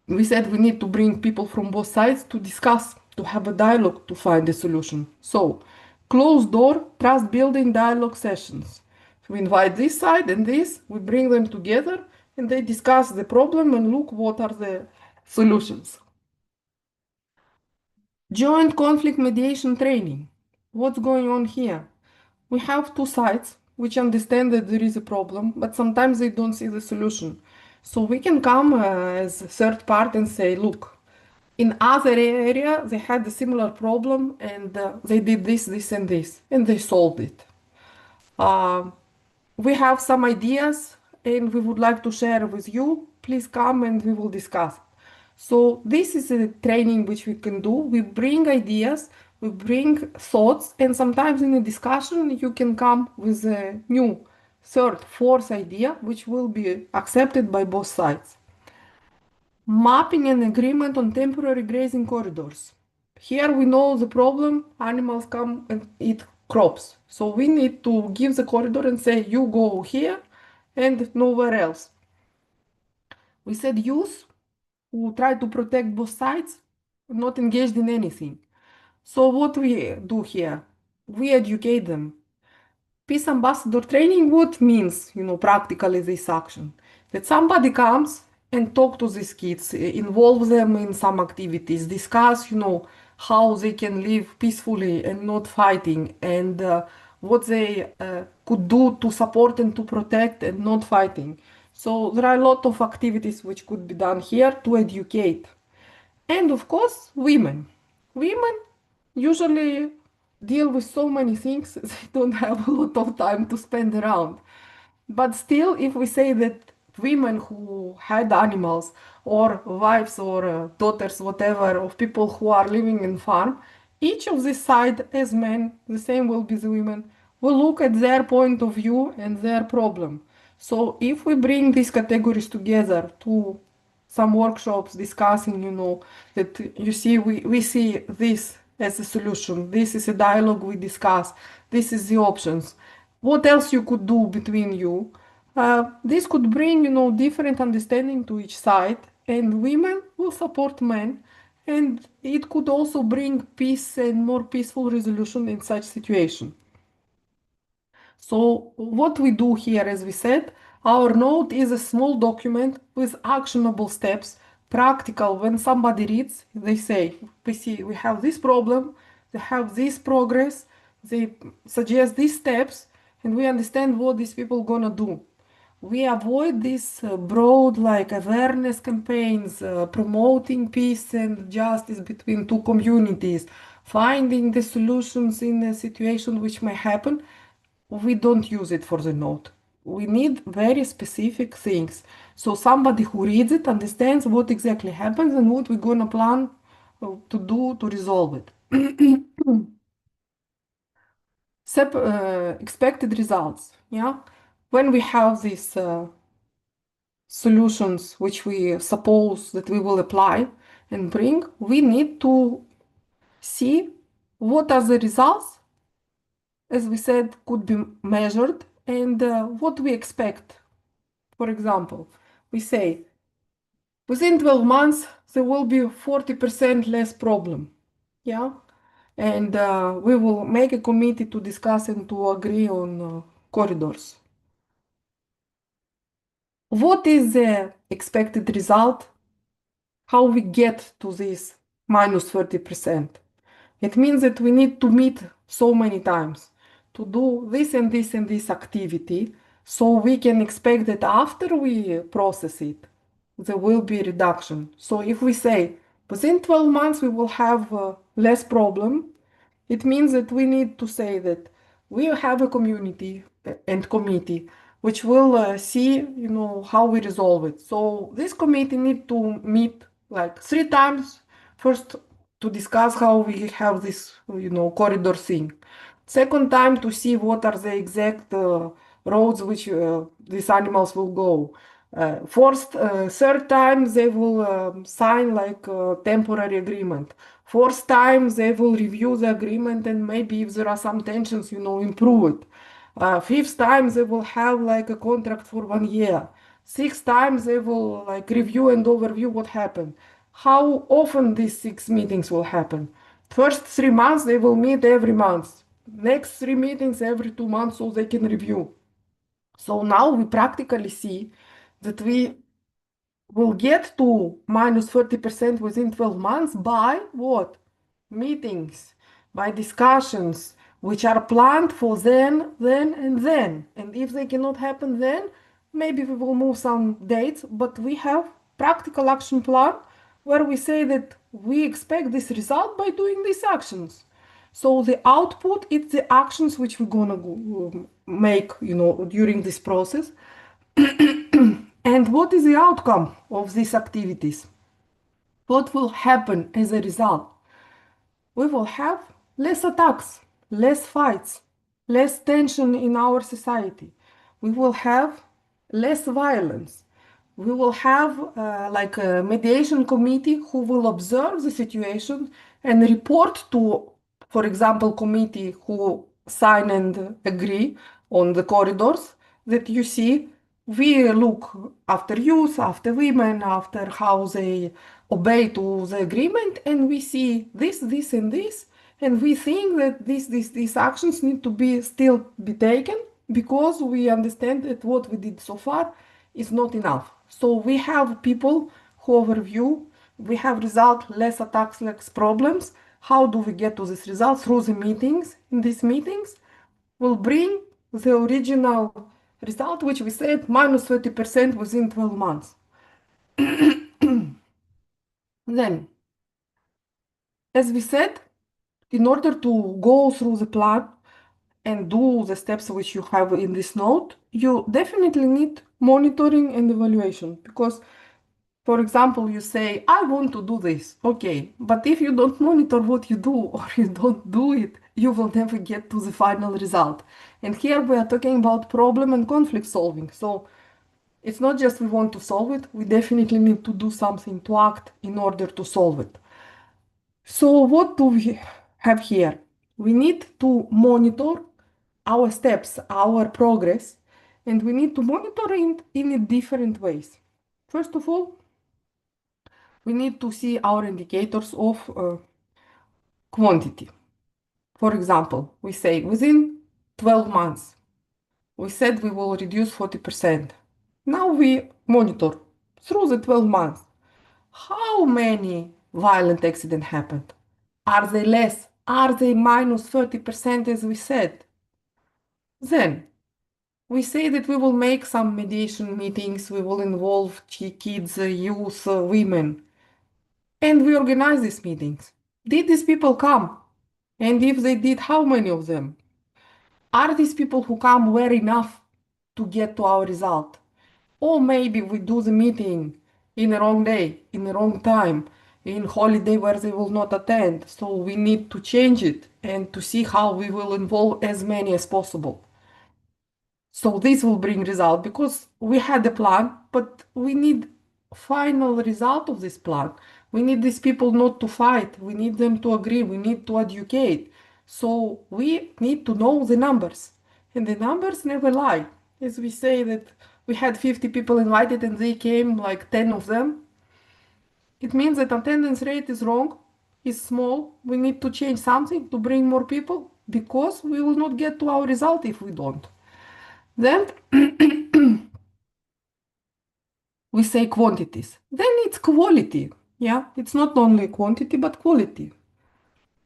we said we need to bring people from both sides to discuss, to have a dialogue to find a solution. So, closed door, trust building dialogue sessions. We invite this side and this, we bring them together and they discuss the problem and look what are the solutions. Joint conflict mediation training. What's going on here? We have two sides which understand that there is a problem, but sometimes they don't see the solution. So we can come as a third part and say, look, in other area they had a similar problem and they did this, this, and this, and they solved it. We have some ideas and we would like to share with you. Please come and we will discuss. So this is a training which we can do. We bring ideas, we bring thoughts, and sometimes in a discussion you can come with a new third, fourth idea which will be accepted by both sides. Mapping an agreement on temporary grazing corridors. Here we know the problem, animals come and eat crops. So we need to give the corridor and say, you go here and nowhere else. We said youth who try to protect both sides, not engaged in anything. So what we do here? We educate them. Peace ambassador training, what means, practically this action? That somebody comes and talk to these kids, involve them in some activities, discuss, how they can live peacefully and not fighting, and what they could do to support and to protect and not fighting. So there are a lot of activities which could be done here to educate. And of course, women. Women usually deal with so many things, they don't have a lot of time to spend around. But still, if we say that women who had animals, or wives or daughters, whatever, of people who are living in farm, each of this side, as men, the same will be the women, will look at their point of view and their problem. So if we bring these categories together to some workshops discussing, that you see, we see this as a solution. This is a dialogue we discuss. This is the options. What else you could do between you? This could bring, different understanding to each side, and women will support men, and it could also bring peace and more peaceful resolution in such situation. So what we do here, as we said, our note is a small document with actionable steps, practical. When somebody reads, they say, we have this problem, they have this progress, they suggest these steps, and we understand what these people gonna do. We avoid these broad like awareness campaigns, promoting peace and justice between two communities, finding the solutions in a situation which may happen. We don't use it for the note. We need very specific things. So somebody who reads it understands what exactly happens and what we're gonna plan to do to resolve it. Expected results. Yeah, when we have these solutions which we suppose that we will apply and bring, we need to see what are the results, as we said, could be measured, and what we expect. For example, we say within 12 months there will be 40% less problem. Yeah, and we will make a committee to discuss and to agree on corridors. What is the expected result? How we get to this minus 30%? It means that we need to meet so many times to do this and this and this activity, so we can expect that after we process it, there will be reduction. So if we say within 12 months we will have less problem, it means that we need to say that we have a community and committee which will see, how we resolve it. So this committee need to meet like 3 times. First, to discuss how we have this, corridor thing. Second time, to see what are the exact roads which these animals will go. Third time, they will sign like a temporary agreement. Fourth time, they will review the agreement and maybe if there are some tensions, improve it. Fifth time, they will have like a contract for 1 year. 6 times they will like review and overview what happened. How often these 6 meetings will happen? First 3 months they will meet every month. Next 3 meetings every 2 months so they can review. So now we practically see that we will get to minus 30% within 12 months by what? Meetings, by discussions, which are planned for then, and then. And if they cannot happen then, maybe we will move some dates, but we have practical action plan where we say that we expect this result by doing these actions. So the output is the actions which we're gonna make, during this process. And what is the outcome of these activities? What will happen as a result? We will have less attacks, less fights, less tension in our society. We will have less violence. We will have like a mediation committee who will observe the situation and report to, for example, committee who sign and agree on the corridors that you see. We look after youth, after women, after how they obey to the agreement, and we see this, and this, and we think that these actions need to be still be taken because we understand that what we did so far is not enough. So we have people who overview, we have result, less attacks, less problems. How do we get to this result? Through the meetings. In these meetings, will bring the original result, which we said minus 30% within 12 months. Then, as we said, in order to go through the plan and do the steps which you have in this note, you definitely need monitoring and evaluation because, for example, you say, I want to do this. Okay, but if you don't monitor what you do or you don't do it, you will never get to the final result. And here we are talking about problem and conflict solving. So it's not just we want to solve it, we definitely need to do something to act in order to solve it. So what do we have here? We need to monitor our steps, our progress, and we need to monitor it in different ways. First of all, we need to see our indicators of quantity. For example, we say within 12 months, we said we will reduce 40%. Now we monitor through the 12 months. How many violent accidents happened? Are they less? Are they minus 30% as we said? Then we say that we will make some mediation meetings, we will involve kids, youth, women, and we organize these meetings. Did these people come? And if they did, how many of them? Are these people who come were enough to get to our result? Or maybe we do the meeting in the wrong day, in the wrong time, in holiday where they will not attend. So we need to change it and to see how we will involve as many as possible. So this will bring result because we had a plan, but we need final result of this plan. We need these people not to fight. We need them to agree. We need to educate. So we need to know the numbers. And the numbers never lie. As we say that we had 50 people invited and they came like 10 of them, it means that attendance rate is wrong, is small. We need to change something to bring more people because we will not get to our result if we don't. Then we say quantities. Then it's quality. Yeah, it's not only quantity but quality.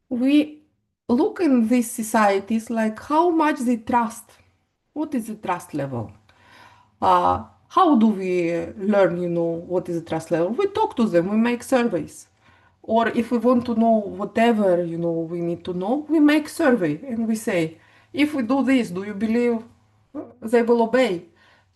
We look in these societies like how much they trust. What is the trust level? How do we learn, what is the trust level? We talk to them, we make surveys. Or if we want to know whatever, we need to know, we make survey and we say, if we do this, do you believe they will obey?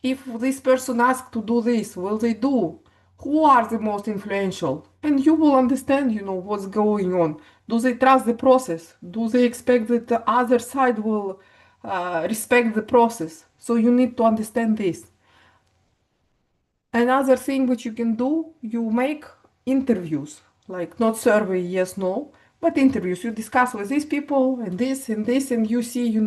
If this person asks to do this, will they do? Who are the most influential? And you will understand, what's going on. Do they trust the process? Do they expect that the other side will respect the process? So you need to understand this. Another thing which you can do, you make interviews, like not survey, yes, no, but interviews. You discuss with these people and this and this, and you see,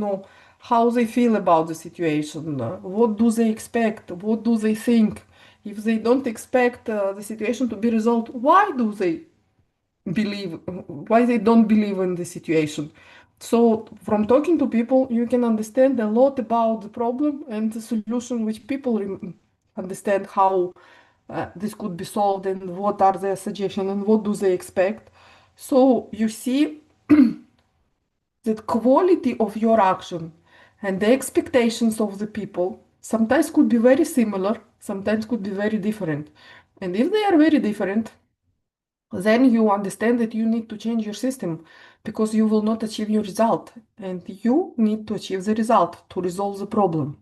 how they feel about the situation, what do they expect, what do they think, If they don't expect the situation to be resolved, why do they believe, why they don't believe in the situation? So from talking to people, you can understand a lot about the problem and the solution, which people understand how this could be solved and what are their suggestions and what do they expect. So you see that quality of your action and the expectations of the people sometimes could be very similar, sometimes could be very different. And if they are very different, then you understand that you need to change your system because you will not achieve your result. And you need to achieve the result to resolve the problem.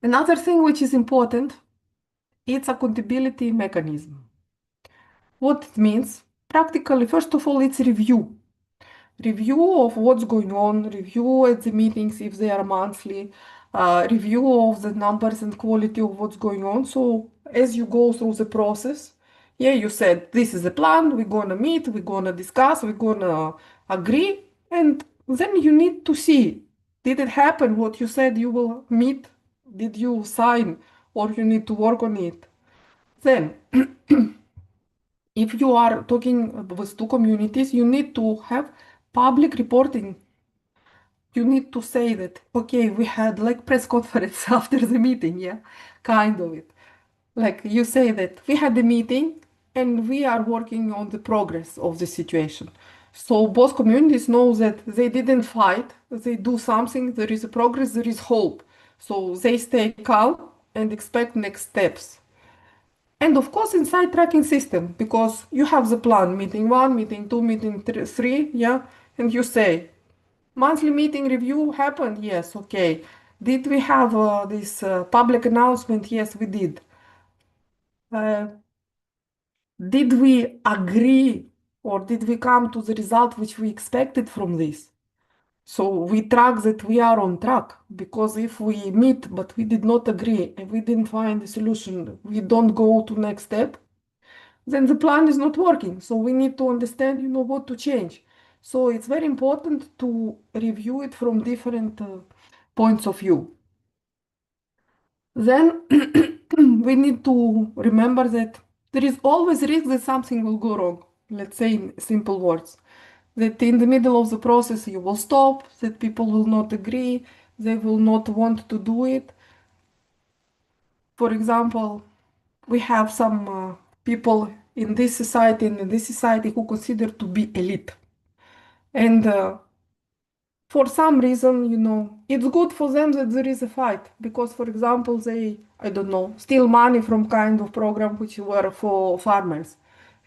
Another thing which is important, it's accountability mechanism. What it means, practically, first of all, it's review of what's going on, review at the meetings if they are monthly, review of the numbers and quality of what's going on. So as you go through the process, yeah, you said this is the plan, we're gonna meet, we're gonna discuss, we're gonna agree, and then you need to see, did it happen what you said you will meet? Did you sign or you need to work on it? Then if you are talking with two communities, you need to have public reporting. You need to say that, okay, we had like press conference after the meeting, yeah, kind of it. Like you say that we had a meeting and we are working on the progress of the situation. So both communities know that they didn't fight, they do something, there is a progress, there is hope. So they stay calm and expect next steps. And of course, inside tracking system, because you have the plan, meeting one, meeting two, meeting three, yeah, and you say, monthly meeting review happened? Yes, okay. Did we have this public announcement? Yes, we did. Uh, did we agree or did we come to the result which we expected from this? So we track that we are on track, because if we meet but we did not agree and we didn't find a solution, we don't go to next step, then the plan is not working. So we need to understand, what to change. So it's very important to review it from different points of view. Then we need to remember that there is always risk that something will go wrong. Let's say in simple words, that in the middle of the process you will stop, that people will not agree, they will not want to do it. For example, we have some people in this society and in this society who consider to be elite. And for some reason, it's good for them that there is a fight because, for example, they, I don't know, steal money from kind of program which were for farmers.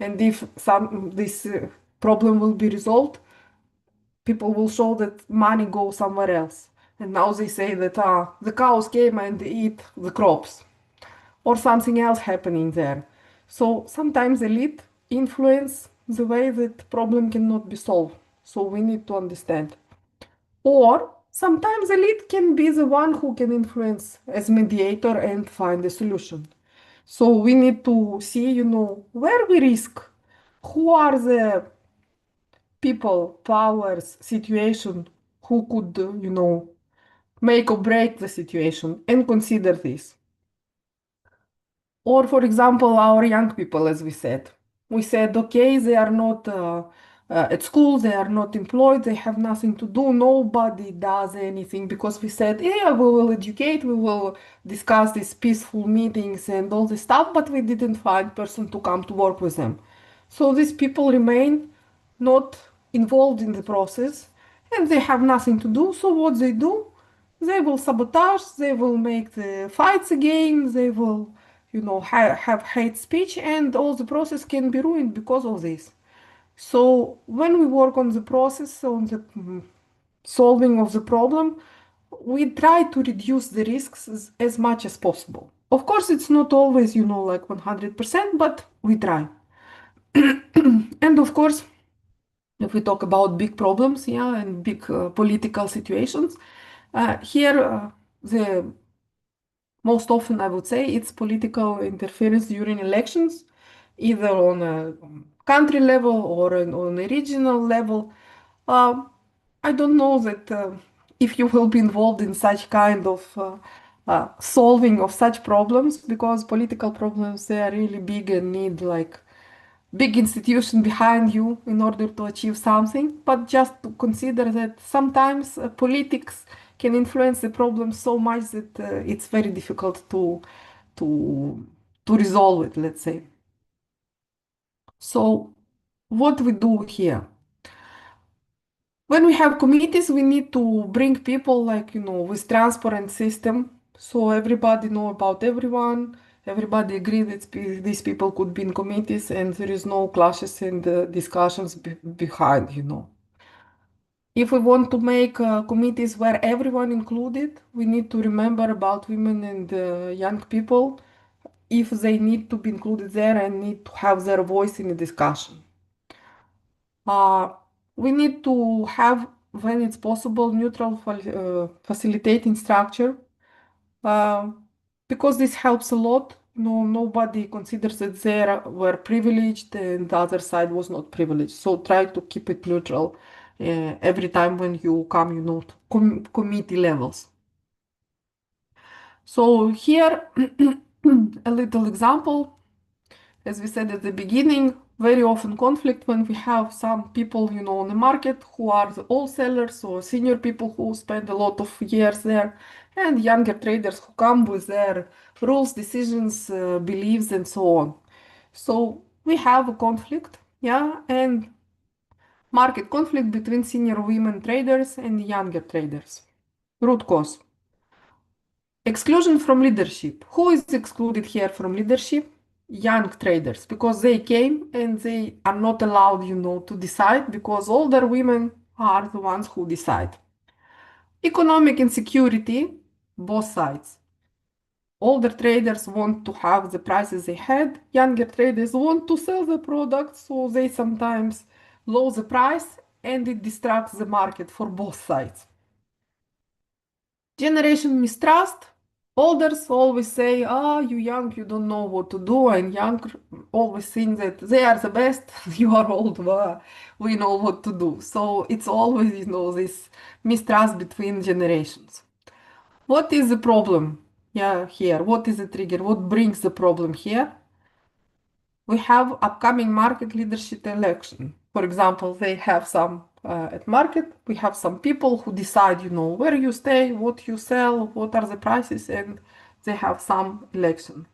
And if this problem will be resolved, people will show that money goes somewhere else. And now they say that the cows came and eat the crops or something else happening there. So sometimes elite influence the way that problem cannot be solved. So we need to understand. Or sometimes elite can be the one who can influence as mediator and find a solution. So we need to see, where we risk, who are the people, powers, situation who could, make or break the situation and consider this. Or, for example, our young people, as we said. We said, okay, they are not at school, they are not employed, they have nothing to do, nobody does anything because we said, yeah, we will educate, we will discuss these peaceful meetings and all this stuff, but we didn't find person to come to work with them. So these people remain not involved in the process and they have nothing to do. So what they do, they will sabotage, they will make the fights again, they will, have hate speech, and all the process can be ruined because of this. So when we work on the process, on the solving of the problem, we try to reduce the risks as much as possible. Of course, it's not always, like 100%, but we try. And of course, if we talk about big problems, yeah, and big political situations, here the most often I would say it's political interference during elections, either on a country level or on a regional level. I don't know that if you will be involved in such kind of solving of such problems, because political problems, they are really big and need like big institution behind you in order to achieve something. But just to consider that sometimes politics can influence the problem so much that it's very difficult to to resolve it, let's say. So what we do here? When we have committees, we need to bring people like, with transparent system. So everybody know about everyone. Everybody agree that these people could be in committees and there is no clashes in the discussions behind. If we want to make committees where everyone included, we need to remember about women and young people if they need to be included there and need to have their voice in the discussion. Uh, we need to have, when it's possible, neutral facilitating structure, uh, because this helps a lot. No, nobody considers that they were privileged and the other side was not privileged. So try to keep it neutral every time when you come, to committee levels. So here, a little example. As we said at the beginning, very often conflict when we have some people, on the market who are the wholesalers or senior people who spend a lot of years there, and younger traders who come with their rules, decisions, beliefs, and so on. So we have a conflict, yeah, and market conflict between senior women traders and younger traders. Root cause. Exclusion from leadership. Who is excluded here from leadership? Young traders, because they came and they are not allowed, to decide, because older women are the ones who decide. Economic insecurity, both sides. Older traders want to have the prices they had. Younger traders want to sell the product, so they sometimes lower the price and it distracts the market for both sides. Generation mistrust. Elders always say, you young, you don't know what to do, and young always think that they are the best, you are old, we know what to do. So it's always, this mistrust between generations. What is the problem? Yeah, here. What is the trigger? What brings the problem here? We have upcoming market leadership election. For example, they have some at market, we have some people who decide, where you stay, what you sell, what are the prices, and they have some election.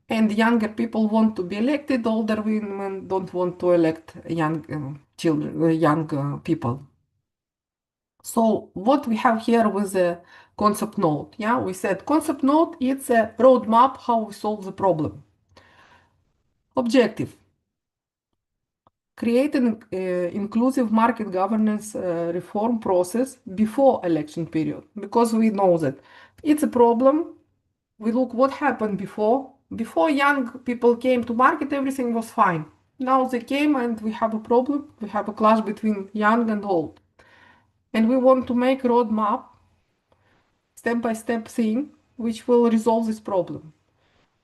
And younger people want to be elected, older women don't want to elect young children, young people. So what we have here with the concept note, yeah, we said concept note, it's a roadmap how we solve the problem. Objective. Create an inclusive market governance reform process before election period, because we know that it's a problem. We look what happened before. Before young people came to market, everything was fine. Now they came and we have a problem. We have a clash between young and old. And we want to make a roadmap, step-by-step thing, which will resolve this problem.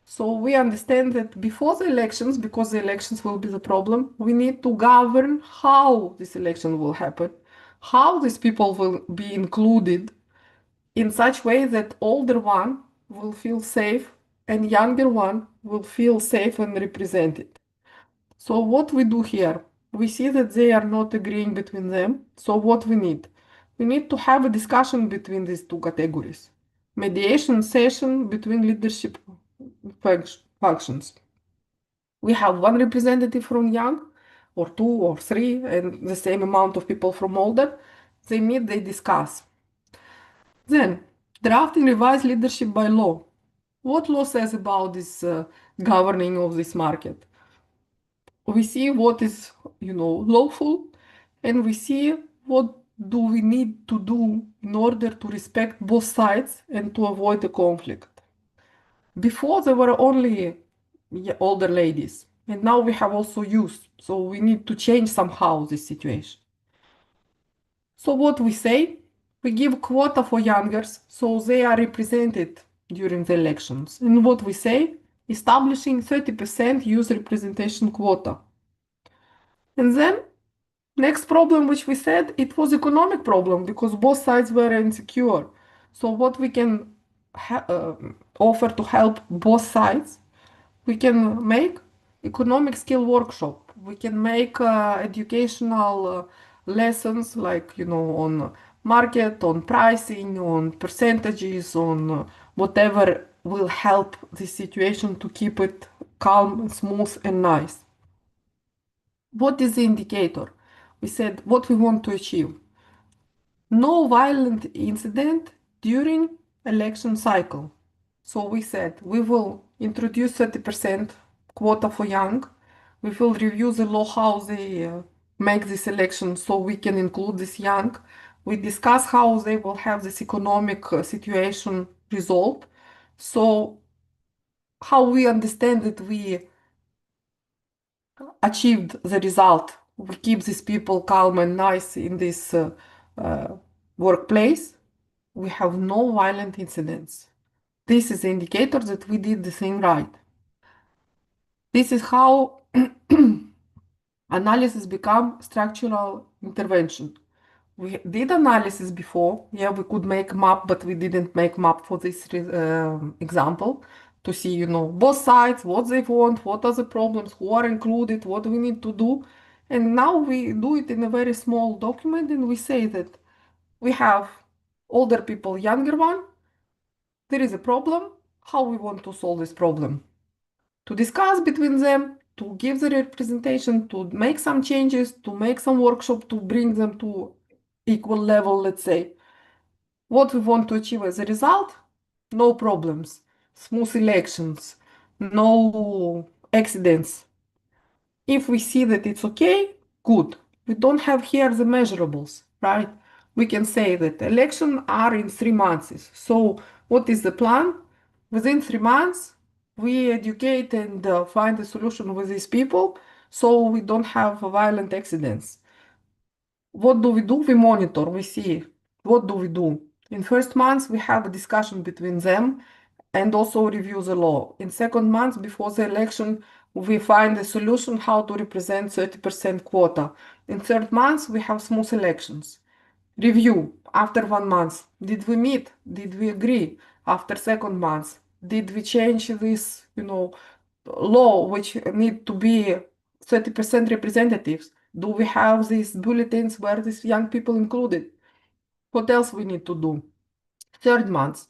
So we understand that before the elections, because the elections will be the problem, we need to govern how this election will happen, how these people will be included in such way that older one will feel safe and younger one will feel safe and represented. So what we do here, we see that they are not agreeing between them. So what we need? We need to have a discussion between these two categories. Mediation session between leadership functions. We have one representative from young, or two or three, and the same amount of people from older. They meet, they discuss. Then, draft and revise leadership by law. What law says about this governing of this market? We see what is, lawful, and we see what do we need to do in order to respect both sides and to avoid the conflict. Before there were only older ladies, and now we have also youth, so we need to change somehow this situation. So what we say, we give quota for youngers, so they are represented during the elections. And what we say, establishing 30% youth representation quota. And then next problem, which we said, it was economic problem because both sides were insecure. So what we can offer to help both sides. We can make economic skill workshop. We can make educational lessons like, on market, on pricing, on percentages, on whatever will help the situation to keep it calm, smooth, and nice. What is the indicator? We said what we want to achieve. No violent incident during election cycle. So we said we will introduce 30% quota for young. We will review the law how they make this election so we can include this young. We discuss how they will have this economic situation resolved. So how we understand that we achieved the result. We keep these people calm and nice in this uh, workplace. We have no violent incidents. This is the indicator that we did the thing right. This is how analysis become structural intervention. We did analysis before. Yeah, we could make map, but we didn't make map for this example to see, both sides, what they want, what are the problems, who are included, what we need to do. And now we do it in a very small document and we say that we have older people, younger one, there is a problem, how we want to solve this problem. To discuss between them, to give the representation, to make some changes, to make some workshop, to bring them to equal level, let's say. What we want to achieve as a result? No problems, smooth elections, no accidents. If we see that it's okay, good. We don't have here the measurables, right? We can say that elections are in 3 months. So what is the plan? Within 3 months, we educate and find a solution with these people so we don't have violent accidents. What do? We monitor, we see. What do we do? In first months, we have a discussion between them and also review the law. In second month, before the election, we find a solution how to represent 30% quota. In third month, we have smooth elections. Review after 1 month. Did we meet? Did we agree? After second month, did we change this, law which need to be 30% representatives? Do we have these bulletins where these young people included? What else we need to do? Third month,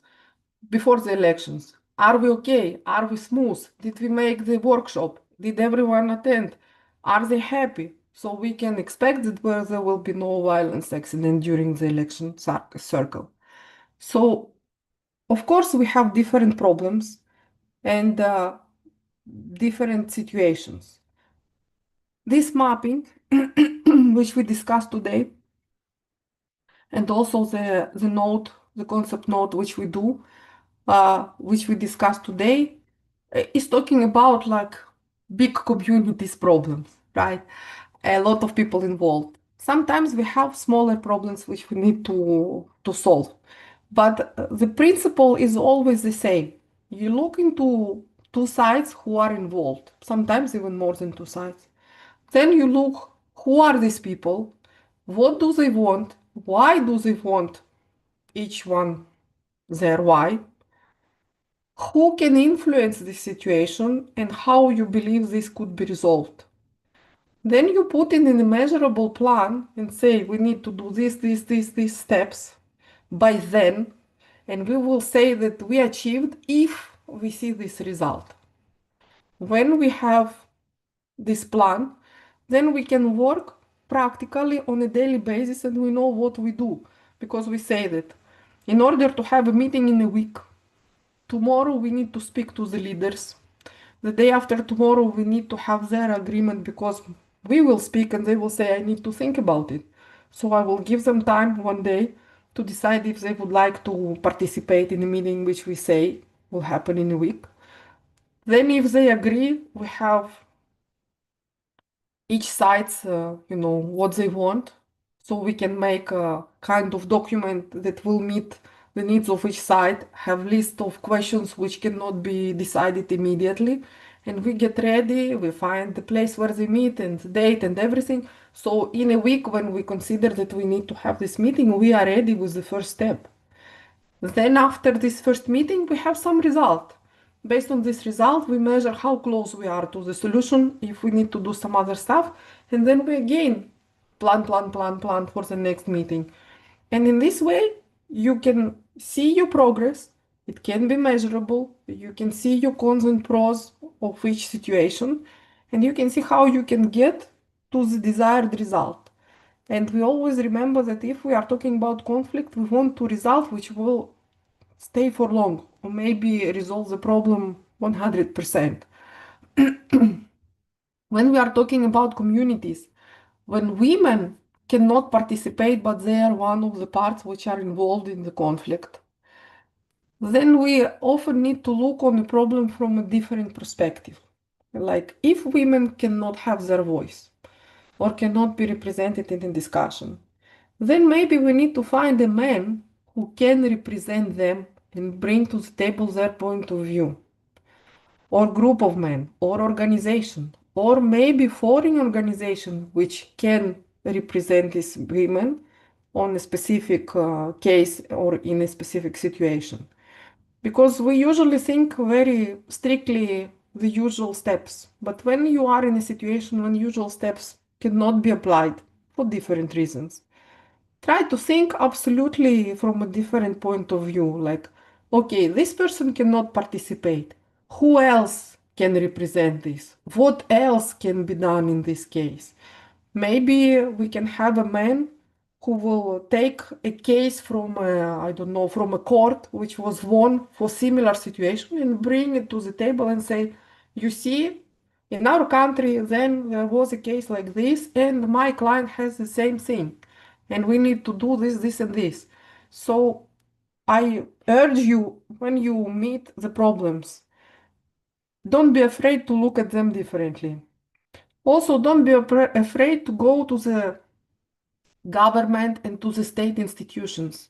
before the elections. Are we okay? Are we smooth? Did we make the workshop? Did everyone attend? Are they happy? So we can expect that there will be no violence accident during the election circle. So, of course, we have different problems and different situations. This mapping, which we discussed today, and also the note, the concept note, which we do, which we discussed today, is talking about like big communities problems, right? A lot of people involved. Sometimes we have smaller problems which we need to solve, but the principle is always the same. You look into two sides who are involved, sometimes even more than two sides. Then you look who are these people, what do they want, why do they want each one their why, who can influence this situation, and how you believe this could be resolved. Then you put in a measurable plan and say we need to do these steps by then, and we will say that we achieved if we see this result. When we have this plan, then we can work practically on a daily basis and we know what we do. Because we say that in order to have a meeting in a week, tomorrow we need to speak to the leaders. The day after tomorrow we need to have their agreement because we will speak and they will say, I need to think about it. So I will give them time 1 day to decide if they would like to participate in a meeting which we say will happen in a week. Then if they agree, we have each side's, what they want. So we can make a kind of document that will meet the needs of each side, have list of questions which cannot be decided immediately. And we get ready, we find the place where they meet and the date and everything. So in a week when we consider that we need to have this meeting, we are ready with the first step. Then after this first meeting, we have some result. Based on this result, we measure how close we are to the solution, if we need to do some other stuff, and then we again plan for the next meeting. And in this way, you can see your progress. It can be measurable. You can see your cons and pros of each situation, and you can see how you can get to the desired result. And we always remember that if we are talking about conflict, we want to result which will stay for long or maybe resolve the problem 100%. When we are talking about communities, when women cannot participate but they are one of the parts which are involved in the conflict, then we often need to look on the problem from a different perspective. Like if women cannot have their voice or cannot be represented in the discussion, then maybe we need to find a man who can represent them and bring to the table their point of view, or group of men, or organization, or maybe foreign organization which can represent these women on a specific case or in a specific situation. Because we usually think very strictly the usual steps, but when you are in a situation when usual steps cannot be applied for different reasons, try to think absolutely from a different point of view. Like, okay, this person cannot participate. Who else can represent this? What else can be done in this case? Maybe we can have a man who will take a case from, I don't know, from a court which was won for similar situation and bring it to the table and say, you see, in our country, then there was a case like this, and my client has the same thing, and we need to do this, this, and this. So I urge you, when you meet the problems, don't be afraid to look at them differently. Also, don't be afraid to go to the government and to the state institutions.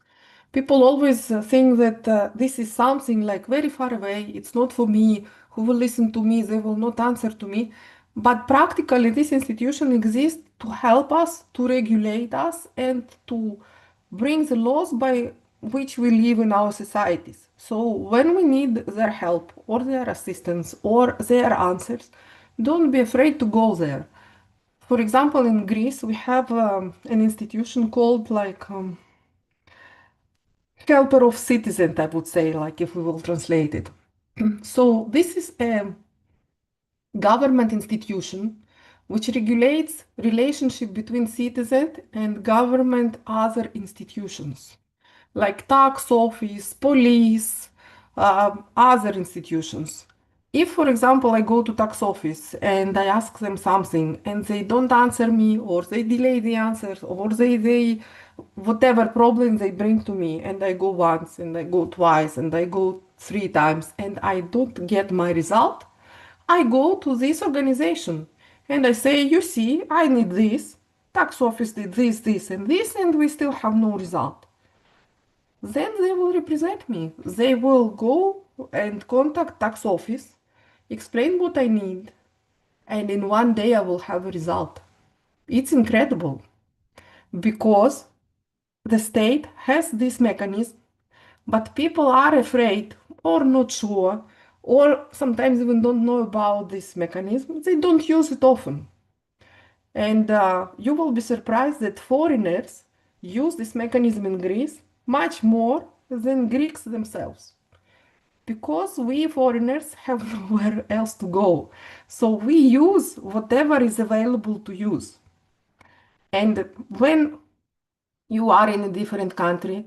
People always think that this is something like very far away, it's not for me, who will listen to me, they will not answer to me. But practically, this institution exists to help us, to regulate us, and to bring the laws by which we live in our societies. So when we need their help or their assistance or their answers, don't be afraid to go there. For example, in Greece, we have an institution called like helper of citizens, I would say, like if we will translate it. So this is a government institution which regulates relationship between citizen and government other institutions like tax office, police, other institutions. If, for example, I go to tax office and I ask them something and they don't answer me, or they delay the answers, or they whatever problem they bring to me, and I go once and I go twice and I go 3 times and I don't get my result, I go to this organization and I say, you see, I need this, tax office did this, and this, and we still have no result. Then they will represent me. They will go and contact tax office, explain what I need, and in one day I will have a result. It's incredible because the state has this mechanism, but people are afraid or not sure, or sometimes even don't know about this mechanism. They don't use it often. And you will be surprised that foreigners use this mechanism in Greece much more than Greeks themselves. Because we foreigners have nowhere else to go. So we use whatever is available to use. And when you are in a different country,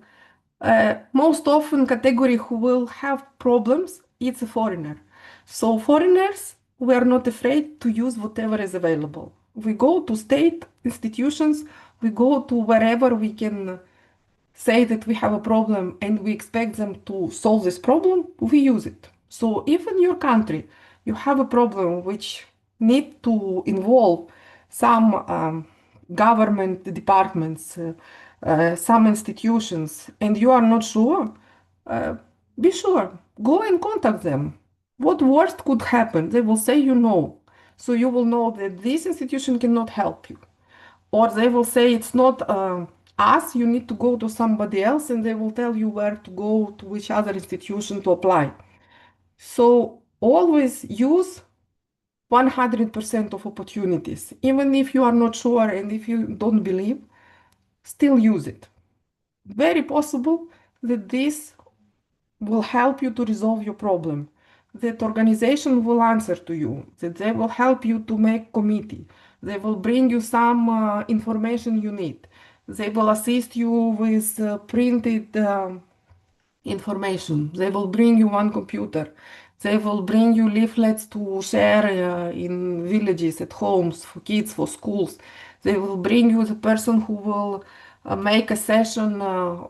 most often category who will have problems, it's a foreigner. So foreigners, we are not afraid to use whatever is available. We go to state institutions, we go to wherever we can say that we have a problem and we expect them to solve this problem, we use it. So if in your country you have a problem which need to involve some government departments, some institutions, and you are not sure, uh, be sure, go and contact them. What worst could happen? They will say you no. So you will know that this institution cannot help you. Or they will say it's not us, you need to go to somebody else and they will tell you where to go, to which other institution to apply. So always use 100% of opportunities. Even if you are not sure and if you don't believe, still use it. Very possible that this will help you to resolve your problem, that organization will answer to you, that they will help you to make committee, they will bring you some information you need, they will assist you with printed information, they will bring you one computer, they will bring you leaflets to share in villages, at homes, for kids, for schools. They will bring you the person who will make a session,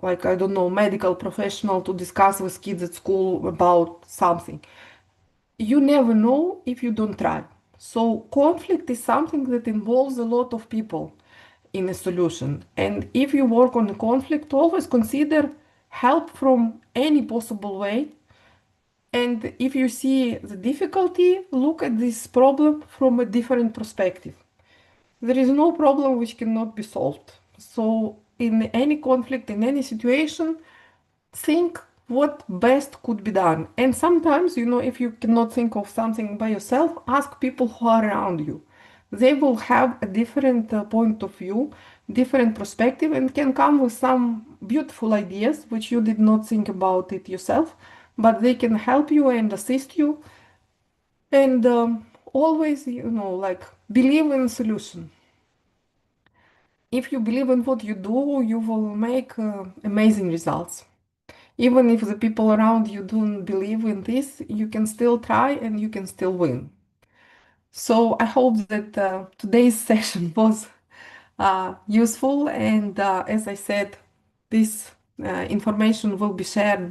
like, I don't know, medical professional to discuss with kids at school about something. You never know if you don't try. So conflict is something that involves a lot of people in a solution. And if you work on a conflict, always consider help from any possible way. And if you see the difficulty, look at this problem from a different perspective. There is no problem which cannot be solved. So in any conflict, in any situation, think what best could be done. And sometimes, if you cannot think of something by yourself, ask people who are around you. They will have a different point of view, different perspective, and can come with some beautiful ideas which you did not think about it yourself, but they can help you and assist you. And always, like, believe in solution. If you believe in what you do, you will make amazing results. Even if the people around you don't believe in this, you can still try and you can still win. So I hope that today's session was useful. And as I said, this information will be shared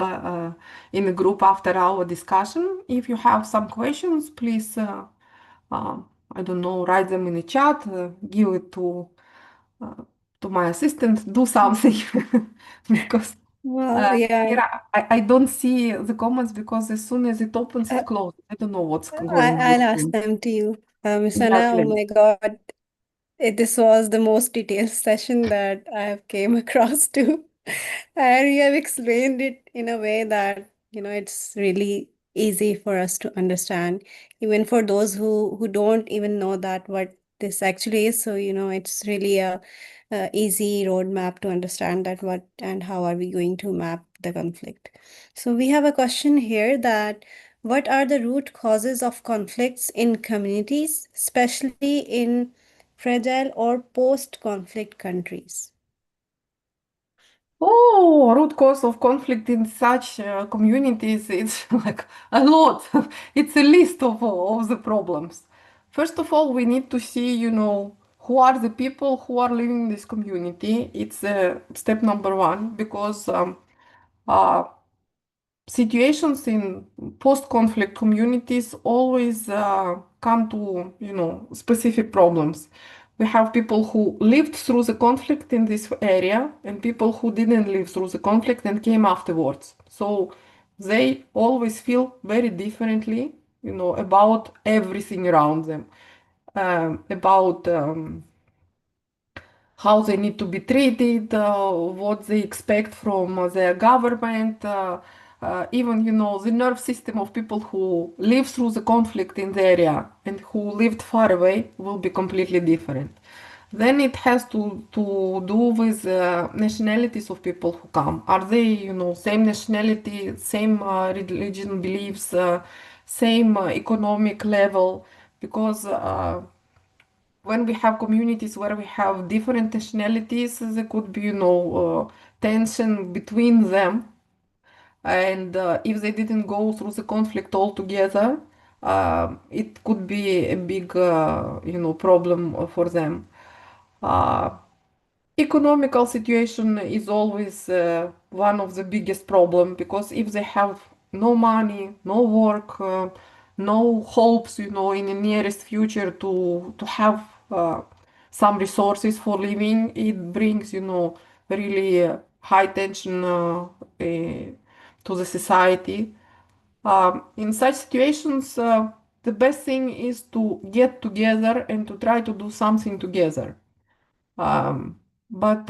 in the group after our discussion. If you have some questions, please, uh, I don't know, write them in the chat, give it uh, to my assistant, do something because Well, yeah, here I don't see the comments because as soon as it opens, it closes. I don't know what's going I'll with ask them. them to you. Miss Yeah, Anna, oh please. my God, this was the most detailed session that I have came across to. And you have explained it in a way that, it's really easy for us to understand, even for those who don't even know that what this actually is. So, it's really a easy roadmap to understand that what and how are we going to map the conflict. So we have a question here that what are the root causes of conflicts in communities, especially in fragile or post-conflict countries? Oh, root cause of conflict in such communities, it's like a lot. It's a list of the problems. First of all, we need to see, who are the people who are living in this community. It's step number one because uh, situations in post-conflict communities always come to, specific problems. We have people who lived through the conflict in this area and people who didn't live through the conflict and came afterwards. So they always feel very differently, about everything around them, about how they need to be treated, what they expect from their government, even, the nerve system of people who live through the conflict in the area and who lived far away will be completely different. Then it has to do with nationalities of people who come. Are they, same nationality, same religion beliefs, same economic level? Because when we have communities where we have different nationalities, there could be, tension between them. And if they didn't go through the conflict altogether, it could be a big, problem for them. Uh, Economical situation is always one of the biggest problem because if they have no money, no work, no hopes, in the nearest future to have some resources for living, it brings, really high tension to the society. In such situations, the best thing is to get together and to try to do something together. But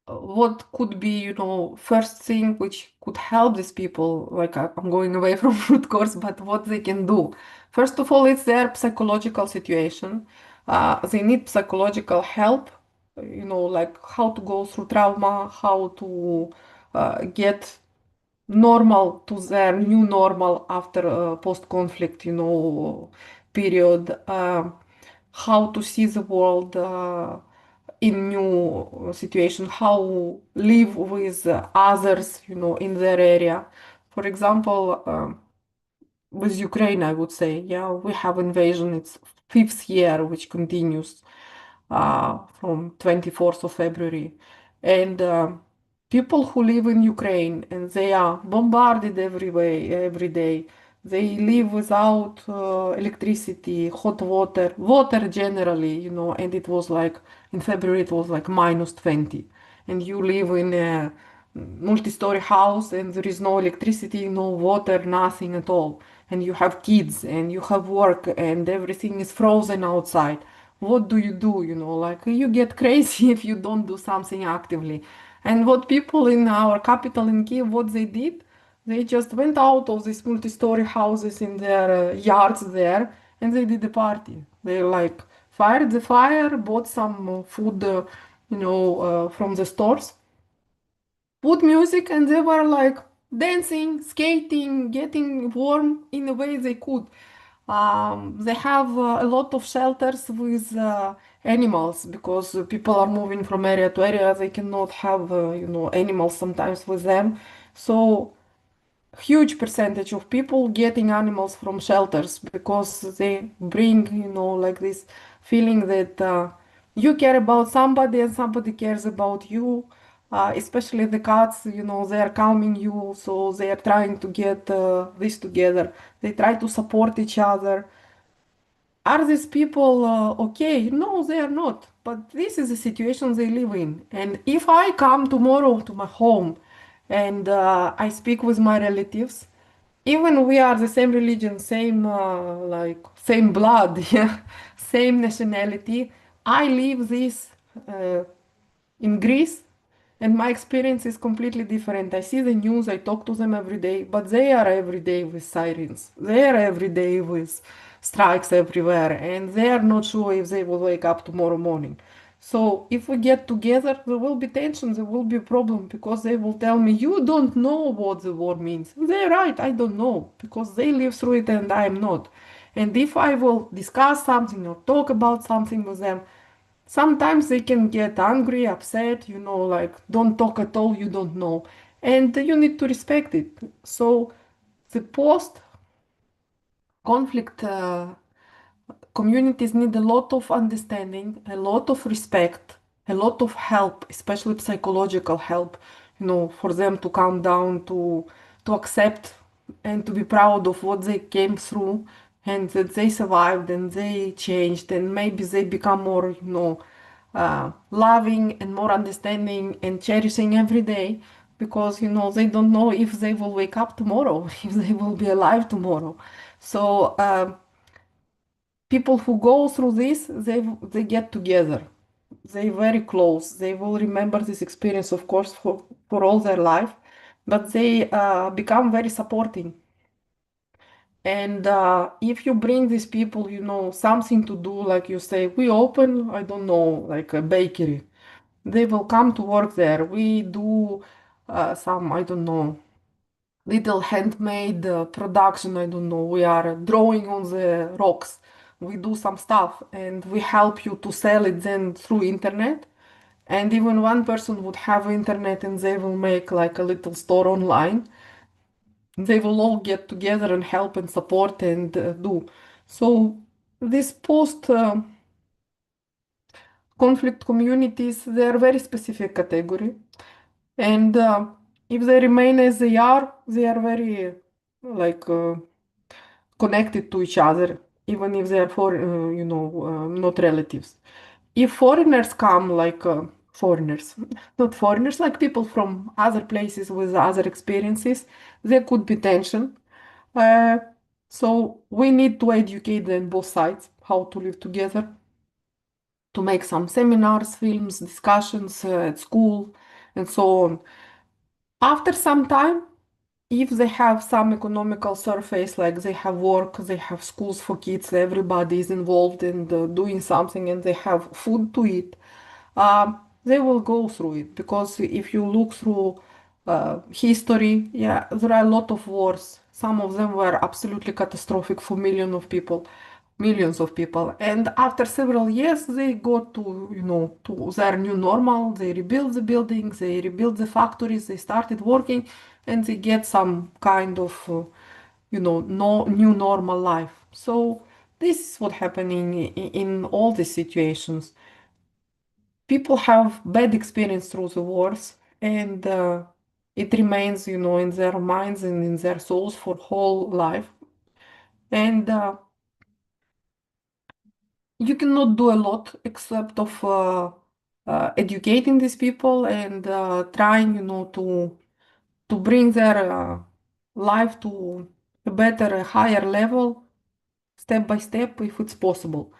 what could be, you know, first thing which could help these people, like I'm going away from root cause, but what they can do. First of all, it's their psychological situation. They need psychological help, you know, like how to go through trauma, how to get normal to their new normal after a post-conflict, you know, period. How to see the world in new situation, how live with others, you know, in their area. For example, with Ukraine, I would say, yeah, we have invasion. It's fifth year, which continues from 24th of February. And people who live in Ukraine and they are bombarded every day. They live without electricity, hot water, water generally, you know, and it was like in February it was like minus 20. And you live in a multi-story house and there is no electricity, no water, nothing at all. And you have kids and you have work and everything is frozen outside. What do? You know, like you get crazy if you don't do something actively. And what people in our capital in Kiev, what they did, they just went out of these multi-story houses in their yards there and they did a party. They like fired the fire, bought some food, you know, from the stores, put music, and they were like dancing, skating, getting warm in the way they could. They have a lot of shelters with animals because people are moving from area to area. They cannot have, you know, animals sometimes with them. So huge percentage of people getting animals from shelters because they bring, you know, like this feeling that you care about somebody and somebody cares about you. Especially the cats, you know, they are calming you, so they are trying to get this together. They try to support each other. Are these people okay? No, they are not. But this is the situation they live in. And if I come tomorrow to my home and I speak with my relatives, even we are the same religion, same like same blood, yeah, same nationality, I live this uh, in Greece, and my experience is completely different. I see the news, I talk to them every day, but they are every day with sirens. They are every day with strikes everywhere, and they are not sure if they will wake up tomorrow morning. So if we get together, there will be tension, there will be a problem because they will tell me, you don't know what the war means. They're right, I don't know because they live through it and I am not. And if I will discuss something or talk about something with them, sometimes they can get angry, upset, you know, like don't talk at all, you don't know. And you need to respect it. So the post conflict communities need a lot of understanding, a lot of respect, a lot of help, especially psychological help, you know, for them to calm down, to accept and to be proud of what they came through and that they survived and they changed and maybe they become more, you know, loving and more understanding and cherishing every day because, you know, they don't know if they will wake up tomorrow, if they will be alive tomorrow. So, people who go through this, they get together. They very close. They will remember this experience, of course, for all their life, but they become very supporting. And if you bring these people, you know, something to do, like you say, we open, I don't know, like a bakery. They will come to work there. We do some, I don't know, little handmade production. I don't know. We are drawing on the rocks. We do some stuff and we help you to sell it then through internet. And even one person would have internet and they will make like a little store online. They will all get together and help and support and do. So this post conflict communities, they are very specific category. And if they remain as they are very like connected to each other, even if they are you know, not relatives. If foreigners come, like foreigners, not foreigners, like people from other places with other experiences, there could be tension. Uh, so we need to educate them both sides how to live together, to make some seminars, films, discussions at school, and so on. After some time, if they have some economical surface, like they have work, they have schools for kids, everybody is involved in doing something, and they have food to eat, they will go through it. Because if you look through history, yeah, there are a lot of wars. Some of them were absolutely catastrophic for millions of people. And after several years, they got to, to their new normal. They rebuild the buildings, they rebuild the factories, they started working, and they get some kind of, no new normal life. So this is what happening in all these situations. People have bad experience through the wars, and it remains, in their minds and in their souls for whole life. And you cannot do a lot except of educating these people and trying, to bring their life to a better, a higher level, step by step, if it's possible.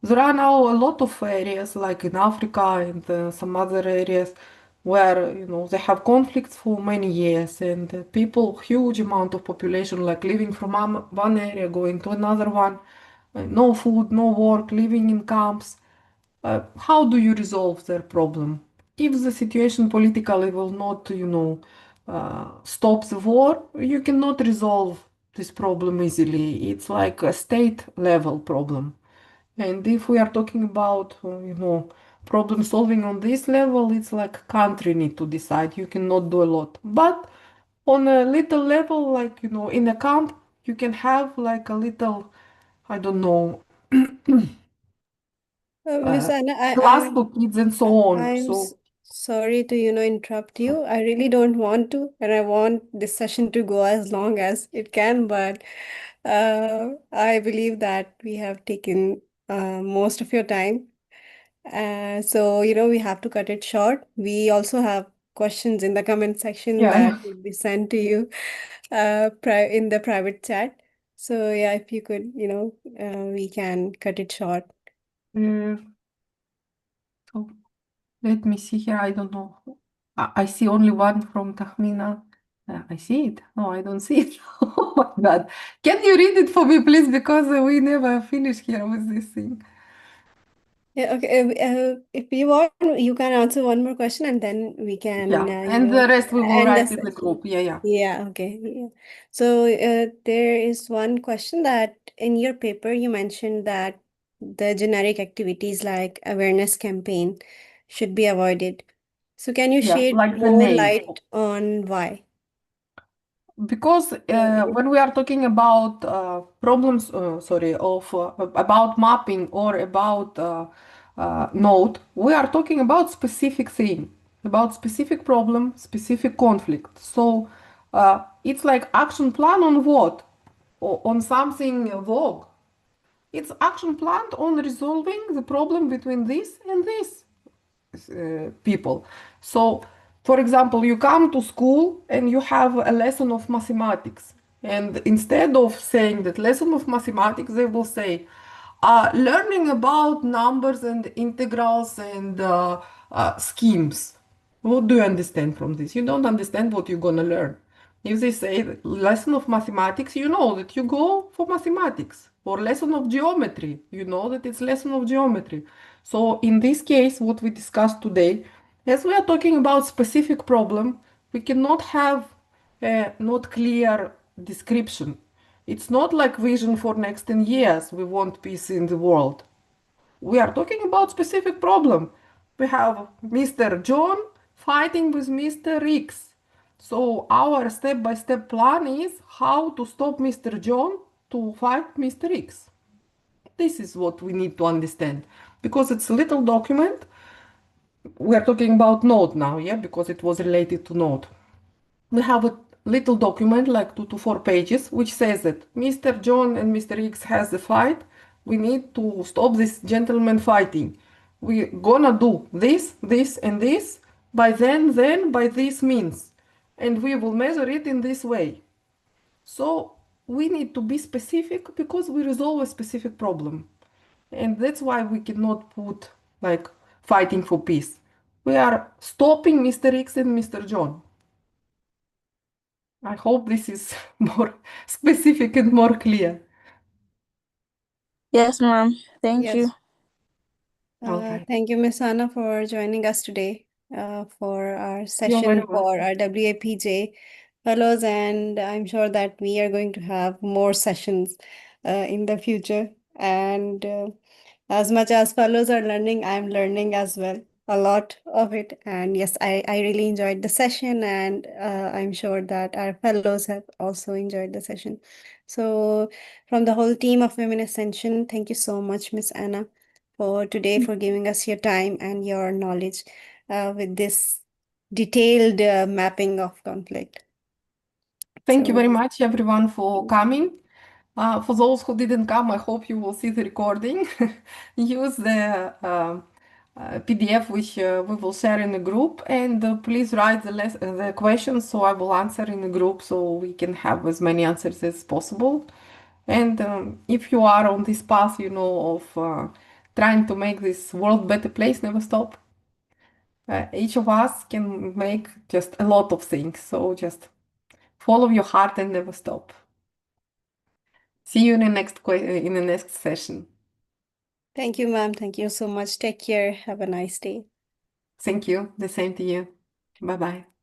There are now a lot of areas, like in Africa and some other areas, where they have conflicts for many years, and people, huge amount of population, like living from one area going to another one, no food, no work, living in camps. How do you resolve their problem? If the situation politically will not, stop the war, you cannot resolve this problem easily. It's like a state level problem. And if we are talking about, problem solving on this level, it's like country need to decide. You cannot do a lot. But on a little level, like, in a camp, you can have like a little, I don't know, Miss Anna, class for kids and so on. I'm So sorry to, interrupt you. I really don't want to, and I want this session to go as long as it can, but I believe that we have taken most of your time. So, we have to cut it short. We also have questions in the comment section yeah, that will be sent to you in the private chat. So, yeah, if you could, we can cut it short. uh, so let me see here. I don't know. I see only one from Tahmina. I see it. No, I don't see it. Oh my God. Can you read it for me, please? Because we never finish here with this thing. Yeah, okay. If you want, you can answer one more question and then we can, Yeah, and the rest we will end the write in the session. group. Yeah, yeah. Yeah, okay. Yeah. So there is one question that in your paper you mentioned that the generic activities like awareness campaign should be avoided. So can you Yeah, shed like the more name. light on why? Because when we are talking about problems, sorry, of about mapping or about node, we are talking about specific thing, about specific problem, specific conflict. So it's like action plan on what? On something vague. It's action plan on resolving the problem between this and this people. So, for example, you come to school and you have a lesson of mathematics. And instead of saying that lesson of mathematics, they will say, learning about numbers and integrals and schemes. What do you understand from this? You don't understand what you're gonna learn. If they say lesson of mathematics, you know that you go for mathematics. Or lesson of geometry, you know that it's lesson of geometry. So in this case, what we discussed today, as we are talking about specific problem, we cannot have a not clear description. It's not like vision for next 10 years. We want peace in the world. We are talking about specific problem. We have Mr. John fighting with Mr. X. So our step-by-step plan is how to stop Mr. John to fight Mr. X. This is what we need to understand because it's a little document. We are talking about Node now, yeah, because it was related to Node. We have a little document like 2 to 4 pages which says that Mr. John and Mr. X has a fight. We need to stop this gentleman fighting. We're gonna do this, this, and this by then, by this means. And we will measure it in this way. So we need to be specific because we resolve a specific problem. And that's why we cannot put like fighting for peace. we are stopping Mr. X and Mr. John. I hope this is more specific and more clear. Yes, ma'am. Thank Yes. you. Okay. Thank you, Miss Anna, for joining us today for our You're session very for welcome. our WAPJ fellows, and I'm sure that we are going to have more sessions in the future. And as much as fellows are learning, I'm learning as well a lot of it. And yes, I really enjoyed the session, and I'm sure that our fellows have also enjoyed the session. So, from the whole team of Women Ascension, thank you so much, Miss Anna, for today, for giving us your time and your knowledge with this detailed mapping of conflict. Thank you So, very much, everyone, for coming. For those who didn't come, I hope you will see the recording. Use the PDF which we will share in the group, and please write the questions so I will answer in the group so we can have as many answers as possible. And if you are on this path, of trying to make this world better place, never stop. Each of us can make just a lot of things, so just follow your heart and never stop. See you in the next session. thank you, ma'am. Thank you so much. Take care. Have a nice day. Thank you. The same to you. Bye bye.